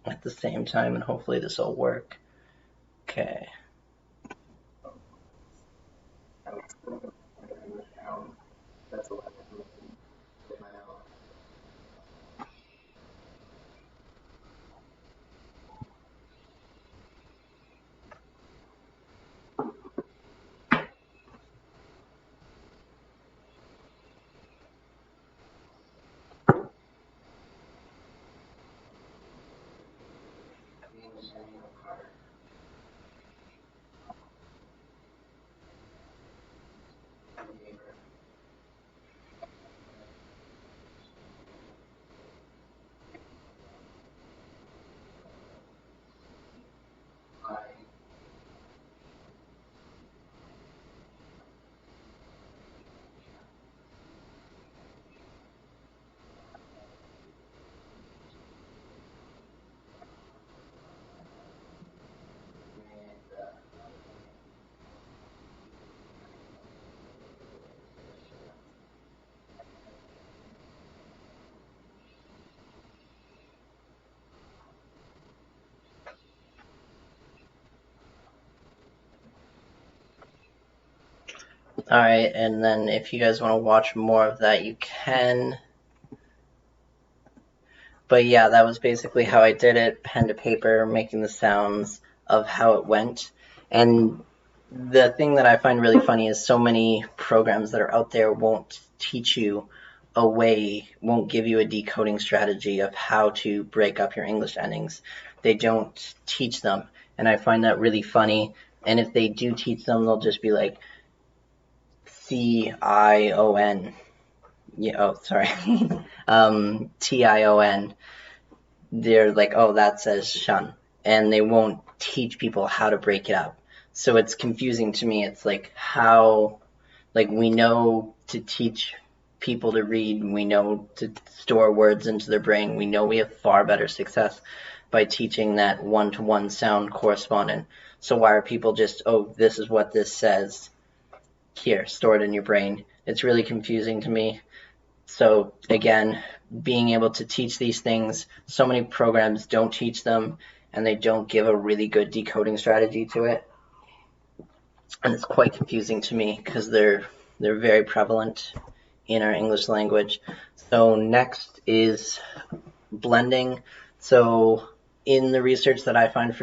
Speaker 1: at the same time, and hopefully this will work. Okay. Alright, and then if you guys want to watch more of that, you can. But yeah, that was basically how I did it, pen to paper, making the sounds of how it went. And the thing that I find really funny is so many programs that are out there won't teach you a way, won't give you a decoding strategy of how to break up your English endings. They don't teach them, and I find that really funny. And if they do teach them, they'll just be like, C-I-O-N. Yeah, oh, sorry. T-I-O-N. They're like, oh, that says shun. And they won't teach people how to break it up. So it's confusing to me. It's like how, like, we know to teach people to read, we know to store words into their brain, we know we have far better success by teaching that one-to-one sound correspondent. So why are people just, oh, this is what this says, here, store it in your brain? It's really confusing to me. So again, being able to teach these things, so many programs don't teach them, and they don't give a really good decoding strategy to it. And it's quite confusing to me because they're very prevalent in our English language. So next is blending. So in the research that I found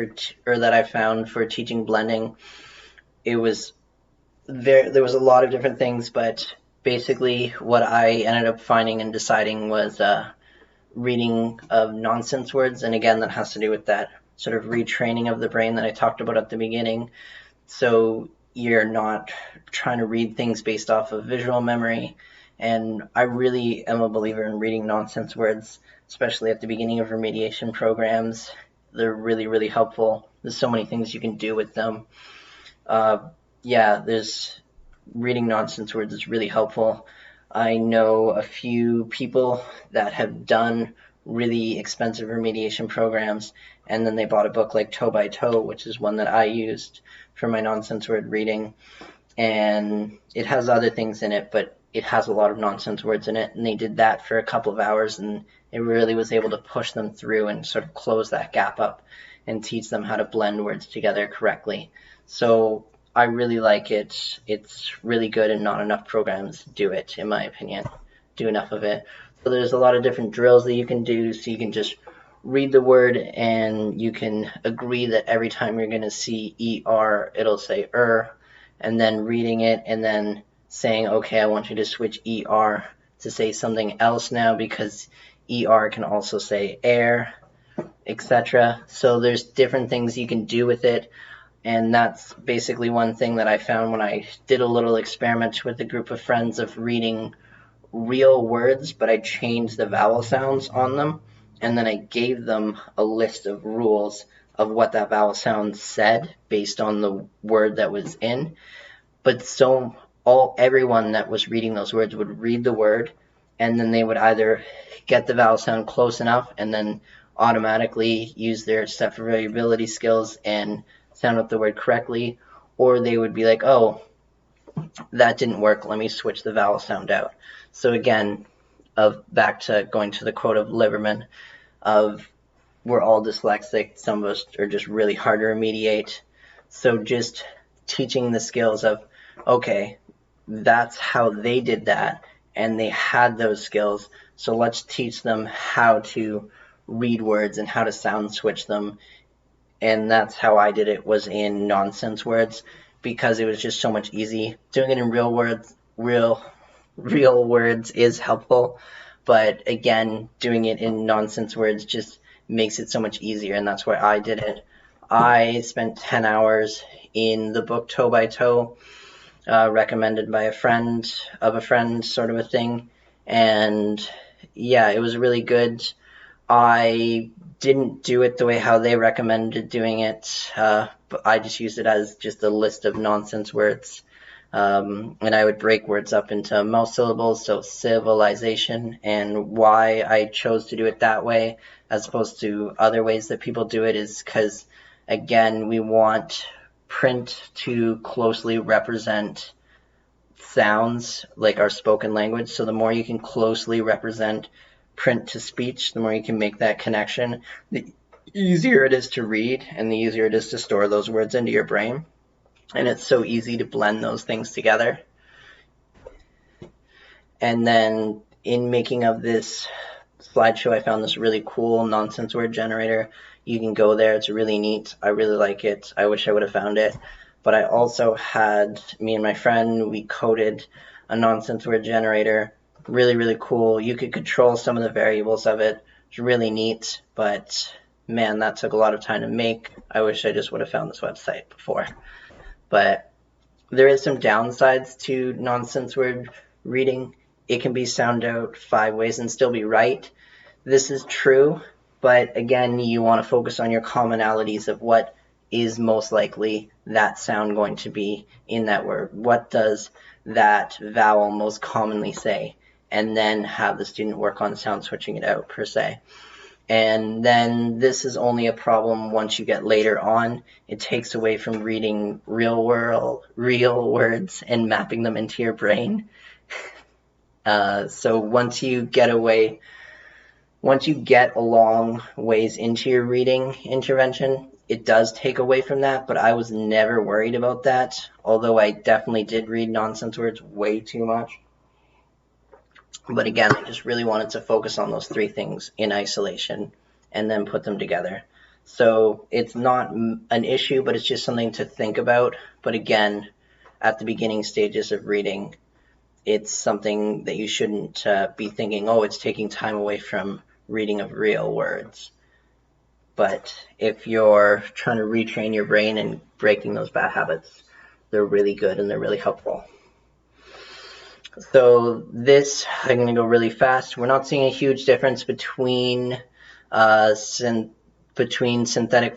Speaker 1: for teaching blending, there was a lot of different things, but basically what I ended up finding and deciding was reading of nonsense words. And again, that has to do with that sort of retraining of the brain that I talked about at the beginning. So you're not trying to read things based off of visual memory. And I really am a believer in reading nonsense words, especially at the beginning of remediation programs. They're really, really helpful. There's so many things you can do with them. There's reading nonsense words is really helpful. I know a few people that have done really expensive remediation programs, and then they bought a book like Toe by Toe, which is one that I used for my nonsense word reading. And it has other things in it, but it has a lot of nonsense words in it. And they did that for a couple of hours, and it really was able to push them through and sort of close that gap up and teach them how to blend words together correctly. So I really like it. It's really good, and not enough programs do it, in my opinion, do enough of it. So there's a lot of different drills that you can do. So you can just read the word, and you can agree that every time you're going to see ER, it'll say and then reading it and then saying, okay, I want you to switch ER to say something else now, because ER can also say air, etc. So there's different things you can do with it. And that's basically one thing that I found when I did a little experiment with a group of friends of reading real words, but I changed the vowel sounds on them. And then I gave them a list of rules of what that vowel sound said based on the word that was in. But everyone that was reading those words would read the word, and then they would either get the vowel sound close enough and then automatically use their step for variability skills and sound out the word correctly, or they would be like, oh, that didn't work, let me switch the vowel sound out. So again, back to going to the quote of Liberman of, we're all dyslexic, some of us are just really hard to remediate. So just teaching the skills of, okay, that's how they did that, and they had those skills, so let's teach them how to read words and how to sound switch them. And that's how I did it, was in nonsense words, because it was just so much easy. Doing it in real words is helpful, but again, doing it in nonsense words just makes it so much easier, and that's why I did it. I spent 10 hours in the book Toe by Toe, recommended by a friend of a friend, sort of a thing, and yeah, it was really good. I didn't do it the way how they recommended doing it, but I just used it as just a list of nonsense words, and I would break words up into most syllables, so civilization. And why I chose to do it that way as opposed to other ways that people do it is because, again, we want print to closely represent sounds like our spoken language. So the more you can closely represent print to speech, the more you can make that connection, the easier it is to read, and the easier it is to store those words into your brain. And it's so easy to blend those things together. And then in making of this slideshow, I found this really cool nonsense word generator. You can go there. It's really neat. I really like it. I wish I would have found it. But I also had, me and my friend, we coded a nonsense word generator. Really, really cool. You could control some of the variables of it. It's really neat, but man, that took a lot of time to make. I wish I just would have found this website before. But there is some downsides to nonsense word reading. It can be sound out 5 ways and still be right. This is true, but again, you want to focus on your commonalities of what is most likely that sound going to be in that word? What does that vowel most commonly say? And then have the student work on sound switching it out, per se. And then this is only a problem once you get later on. It takes away from reading real words and mapping them into your brain. So once you get a long ways into your reading intervention, it does take away from that, but I was never worried about that, although I definitely did read nonsense words way too much. But again, I just really wanted to focus on those three things in isolation and then put them together. So it's not an issue, but it's just something to think about. But again, at the beginning stages of reading, it's something that you shouldn't be thinking, oh, it's taking time away from reading of real words. But if you're trying to retrain your brain and breaking those bad habits, they're really good and they're really helpful. So this, I'm going to go really fast. We're not seeing a huge difference between synthetic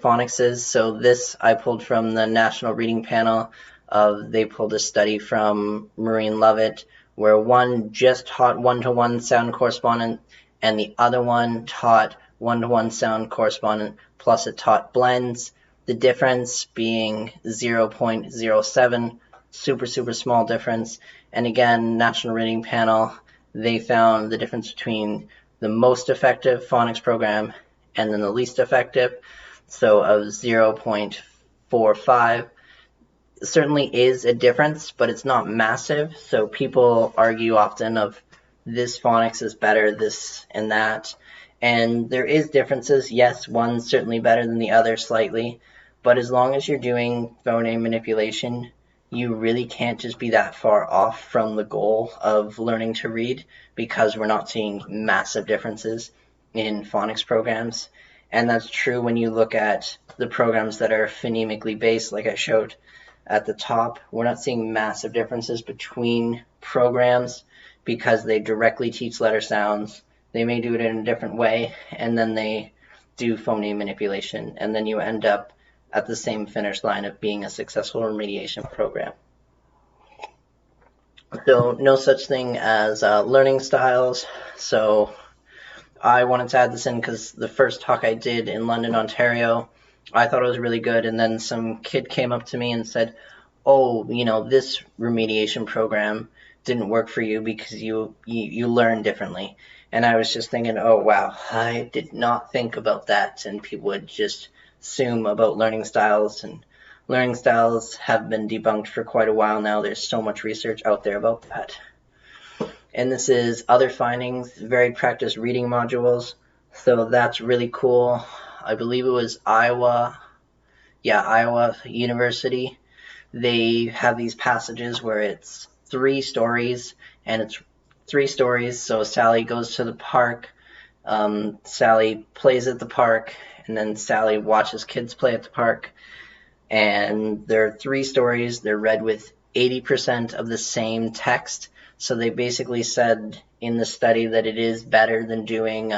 Speaker 1: phonics. So this I pulled from the National Reading Panel. They pulled a study from Maureen Lovett, where one just taught one-to-one sound correspondent and the other one taught one-to-one sound correspondent, plus it taught blends. The difference being 0.07, super small difference. And again, National Reading Panel, they found the difference between the most effective phonics program and then the least effective, so of 0.45. Certainly is a difference, but it's not massive. So people argue often of this phonics is better, this and that. And there is differences. Yes, one's certainly better than the other slightly. But as long as you're doing phoneme manipulation, you really can't just be that far off from the goal of learning to read, because we're not seeing massive differences in phonics programs. And that's true when you look at the programs that are phonemically based, like I showed at the top. We're not seeing massive differences between programs because they directly teach letter sounds. They may do it in a different way, and then they do phoneme manipulation, and then you end up at the same finish line of being a successful remediation program. So no such thing as learning styles. So I wanted to add this in because the first talk I did in London, Ontario, I thought it was really good, and then some kid came up to me and said, oh, this remediation program didn't work for you because you learn differently. And I was just thinking, oh wow, I did not think about that. And people would just assume about learning styles, and learning styles have been debunked for quite a while now. There's so much research out there about that. And this is other findings, varied practice reading modules. So that's really cool. I believe it was Iowa University. They have these passages where it's 3 stories, and it's 3 stories. So Sally goes to the park, Sally plays at the park, and then Sally watches kids play at the park. And there are 3 stories. They're read with 80% of the same text. So they basically said in the study that it is better than doing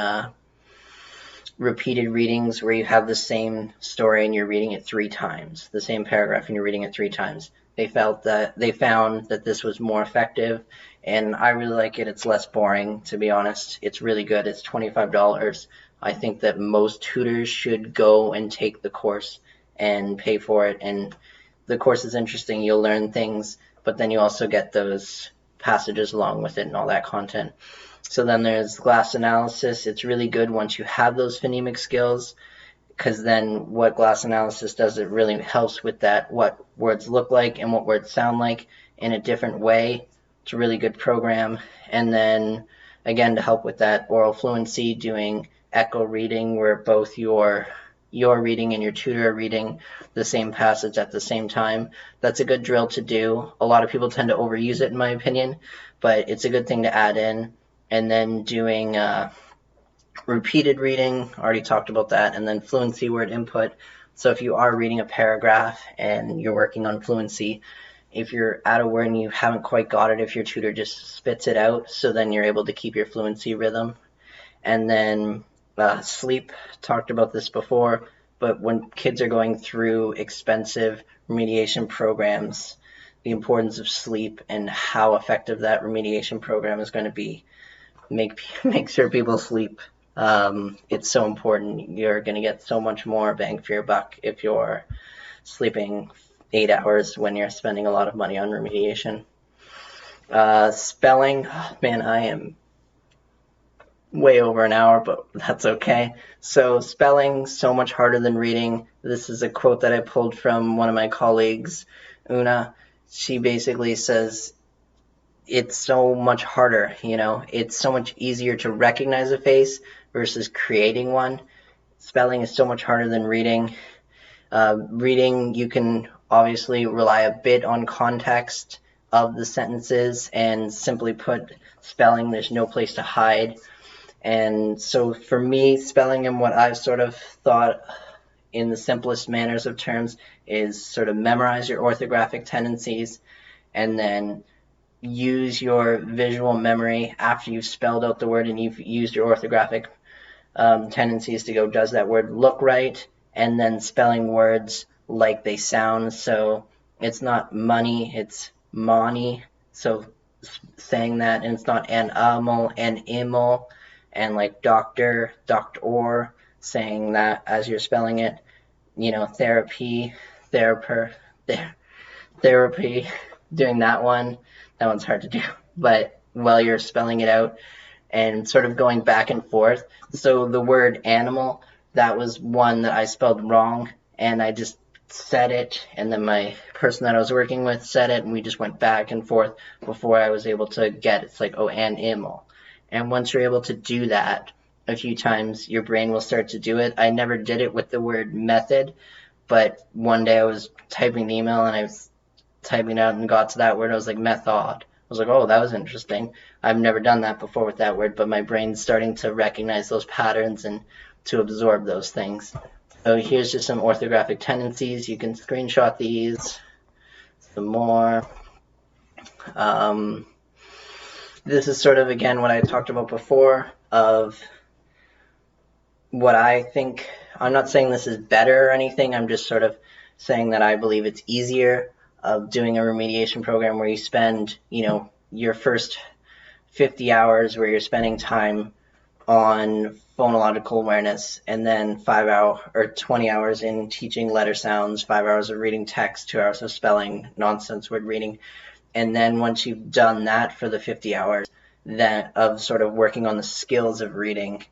Speaker 1: repeated readings where you have the same story and you're reading it 3 times, the same paragraph and you're reading it 3 times. They found that this was more effective, and I really like it. It's less boring, to be honest. It's really good. It's $25. I think that most tutors should go and take the course and pay for it. And the course is interesting. You'll learn things, but then you also get those passages along with it and all that content. So then there's glass analysis. It's really good once you have those phonemic skills, because then what glass analysis does, it really helps with that, what words look like and what words sound like in a different way. It's a really good program. And then again, to help with that oral fluency, doing echo reading, where both your reading and your tutor are reading the same passage at the same time. That's a good drill to do. A lot of people tend to overuse it, in my opinion, but it's a good thing to add in. And then doing repeated reading, already talked about that, and then fluency word input. So if you are reading a paragraph and you're working on fluency, if you're at a word and you haven't quite got it, if your tutor just spits it out, so then you're able to keep your fluency rhythm. And then sleep, talked about this before, but when kids are going through expensive remediation programs, the importance of sleep and how effective that remediation program is going to be. Make sure people sleep. It's so important. You're going to get so much more bang for your buck if you're sleeping 8 hours when you're spending a lot of money on remediation. Spelling, man, I am way over an hour, but that's okay. So spelling, so much harder than reading. This is a quote that I pulled from one of my colleagues, Una. She basically says, it's so much harder, it's so much easier to recognize a face versus creating one. Spelling is so much harder than reading. Reading, you can obviously rely a bit on context of the sentences, and simply put, spelling, there's no place to hide. And so for me, spelling and what I've sort of thought in the simplest manners of terms is sort of memorize your orthographic tendencies and then use your visual memory after you've spelled out the word and you've used your orthographic tendencies to go, does that word look right? And then spelling words like they sound. So it's not money, it's money. So saying that, and it's not animal, an immal, and like doctor, doctor, saying that as you're spelling it. Therapy, therapy, doing that one. That one's hard to do, but while you're spelling it out and sort of going back and forth. So the word animal, that was one that I spelled wrong, and I just said it, and then my person that I was working with said it, and we just went back and forth before I was able to get it. It's like, oh, animal. And once you're able to do that a few times, your brain will start to do it. I never did it with the word method, but one day I was typing an email and I was typing out and got to that word. I was like, method. I was like, oh, that was interesting. I've never done that before with that word, but my brain's starting to recognize those patterns and to absorb those things. So here's just some orthographic tendencies. You can screenshot these. Some more. This is sort of, again, what I talked about before of what I think. I'm not saying this is better or anything. I'm just sort of saying that I believe it's easier of doing a remediation program where you spend, your first 50 hours where you're spending time on phonological awareness, and then 20 hours in teaching letter sounds, 5 hours of reading text, 2 hours of spelling, nonsense word reading. And then once you've done that for the 50 hours, that of sort of working on the skills of reading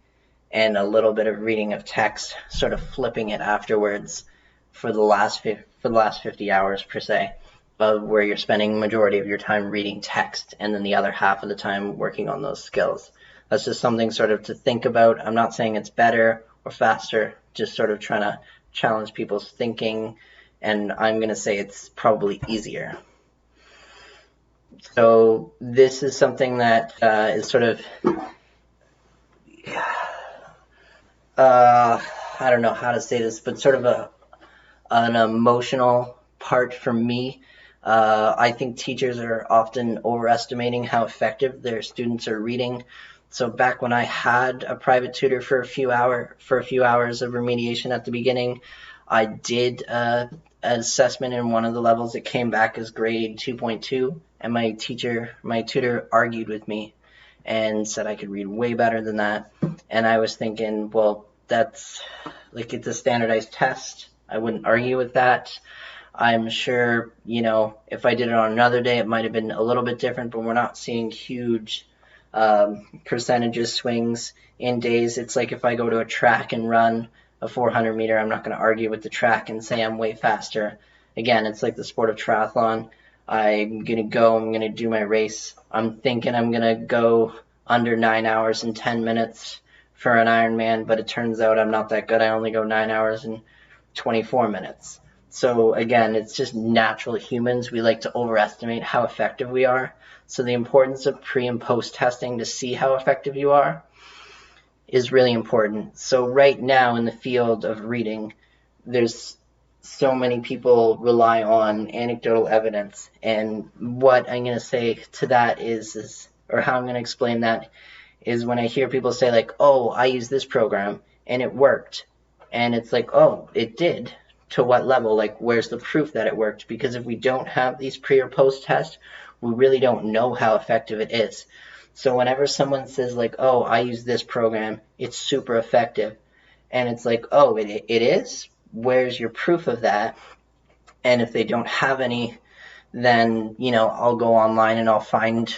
Speaker 1: and a little bit of reading of text, sort of flipping it afterwards for the last 50 hours per se, of where you're spending majority of your time reading text and then the other half of the time working on those skills. That's just something sort of to think about. I'm not saying it's better or faster, just sort of trying to challenge people's thinking, and I'm going to say it's probably easier. So this is something that is sort of, I don't know how to say this, but sort of an emotional part for me. I think teachers are often overestimating how effective their students are reading. So back when I had a private tutor for a few hours of remediation at the beginning, I did an assessment in one of the levels. It came back as grade 2.2, and my tutor argued with me and said I could read way better than that. And I was thinking, well, that's like, it's a standardized test. I wouldn't argue with that. I'm sure, if I did it on another day, it might have been a little bit different, but we're not seeing huge percentages swings in days. It's like if I go to a track and run a 400 meter, I'm not going to argue with the track and say I'm way faster. Again, it's like the sport of triathlon. I'm going to do my race. I'm thinking I'm going to go under 9 hours and 10 minutes for an Ironman, but it turns out I'm not that good. I only go 9 hours and 24 minutes. So again, it's just natural humans. We like to overestimate how effective we are. So the importance of pre and post testing to see how effective you are is really important. So right now in the field of reading, there's so many people rely on anecdotal evidence. And what I'm going to say to that is, or how I'm going to explain that, is when I hear people say like, oh, I use this program and it worked. And it's like, oh, it did. To what level? Like, where's the proof that it worked? Because if we don't have these pre or post tests, we really don't know how effective it is. So whenever someone says like, oh, I use this program, it's super effective, and it's like, oh, it is? Where's your proof of that? And if they don't have any, then, you know, I'll go online and I'll find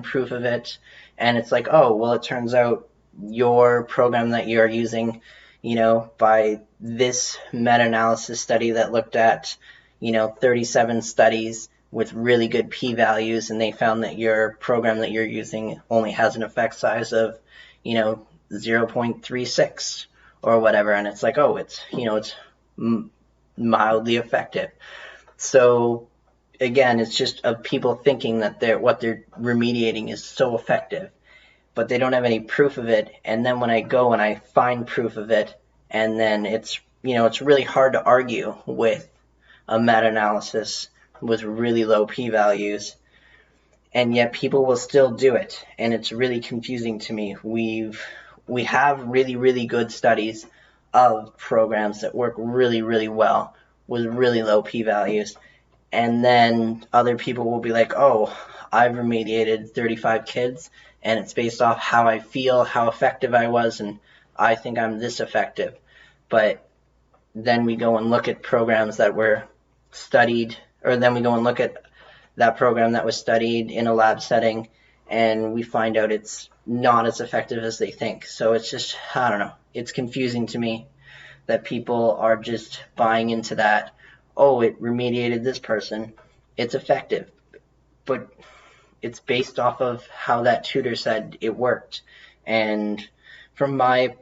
Speaker 1: proof of it. And it's like, oh, well, it turns out your program that you're using, you know, by this meta-analysis study that looked at, you know, 37 studies with really good p-values, and they found that your program that you're using only has an effect size of, you know, 0.36 or whatever. And it's like, oh, it's, you know, it's mildly effective. So again, it's just of people thinking that what they're remediating is so effective, but they don't have any proof of it. And then when I go and I find proof of it, and then it's, you know, it's really hard to argue with a meta-analysis with really low p-values, and yet people will still do it, and it's really confusing to me. We have really good studies of programs that work really well with really low p-values, and then other people will be like, oh, I've remediated 35 kids, and it's based off how I feel, how effective I was, and I think I'm this effective. But then we go and look at programs that were studied, or then we go and look at that program that was studied in a lab setting, and we find out it's not as effective as they think. So it's just, I don't know, it's confusing to me that people are just buying into that, oh, it remediated this person, it's effective. But it's based off of how that tutor said it worked. And from my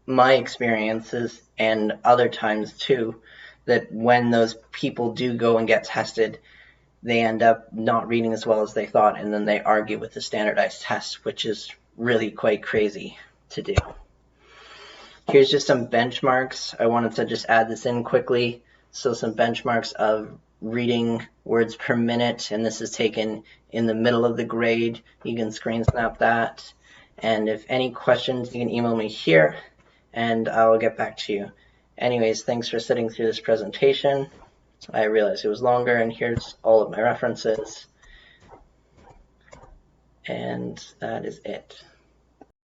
Speaker 1: experiences, and other times too, that when those people do go and get tested, they end up not reading as well as they thought, and then they argue with the standardized test, which is really quite crazy to do. Here's just some benchmarks. I wanted to just add this in quickly. So some benchmarks of reading words per minute, and this is taken in the middle of the grade. You can screen snap that. And if any questions, you can email me here, and I'll get back to you. Anyways, thanks for sitting through this presentation. I realized it was longer, and here's all of my references. And that is it.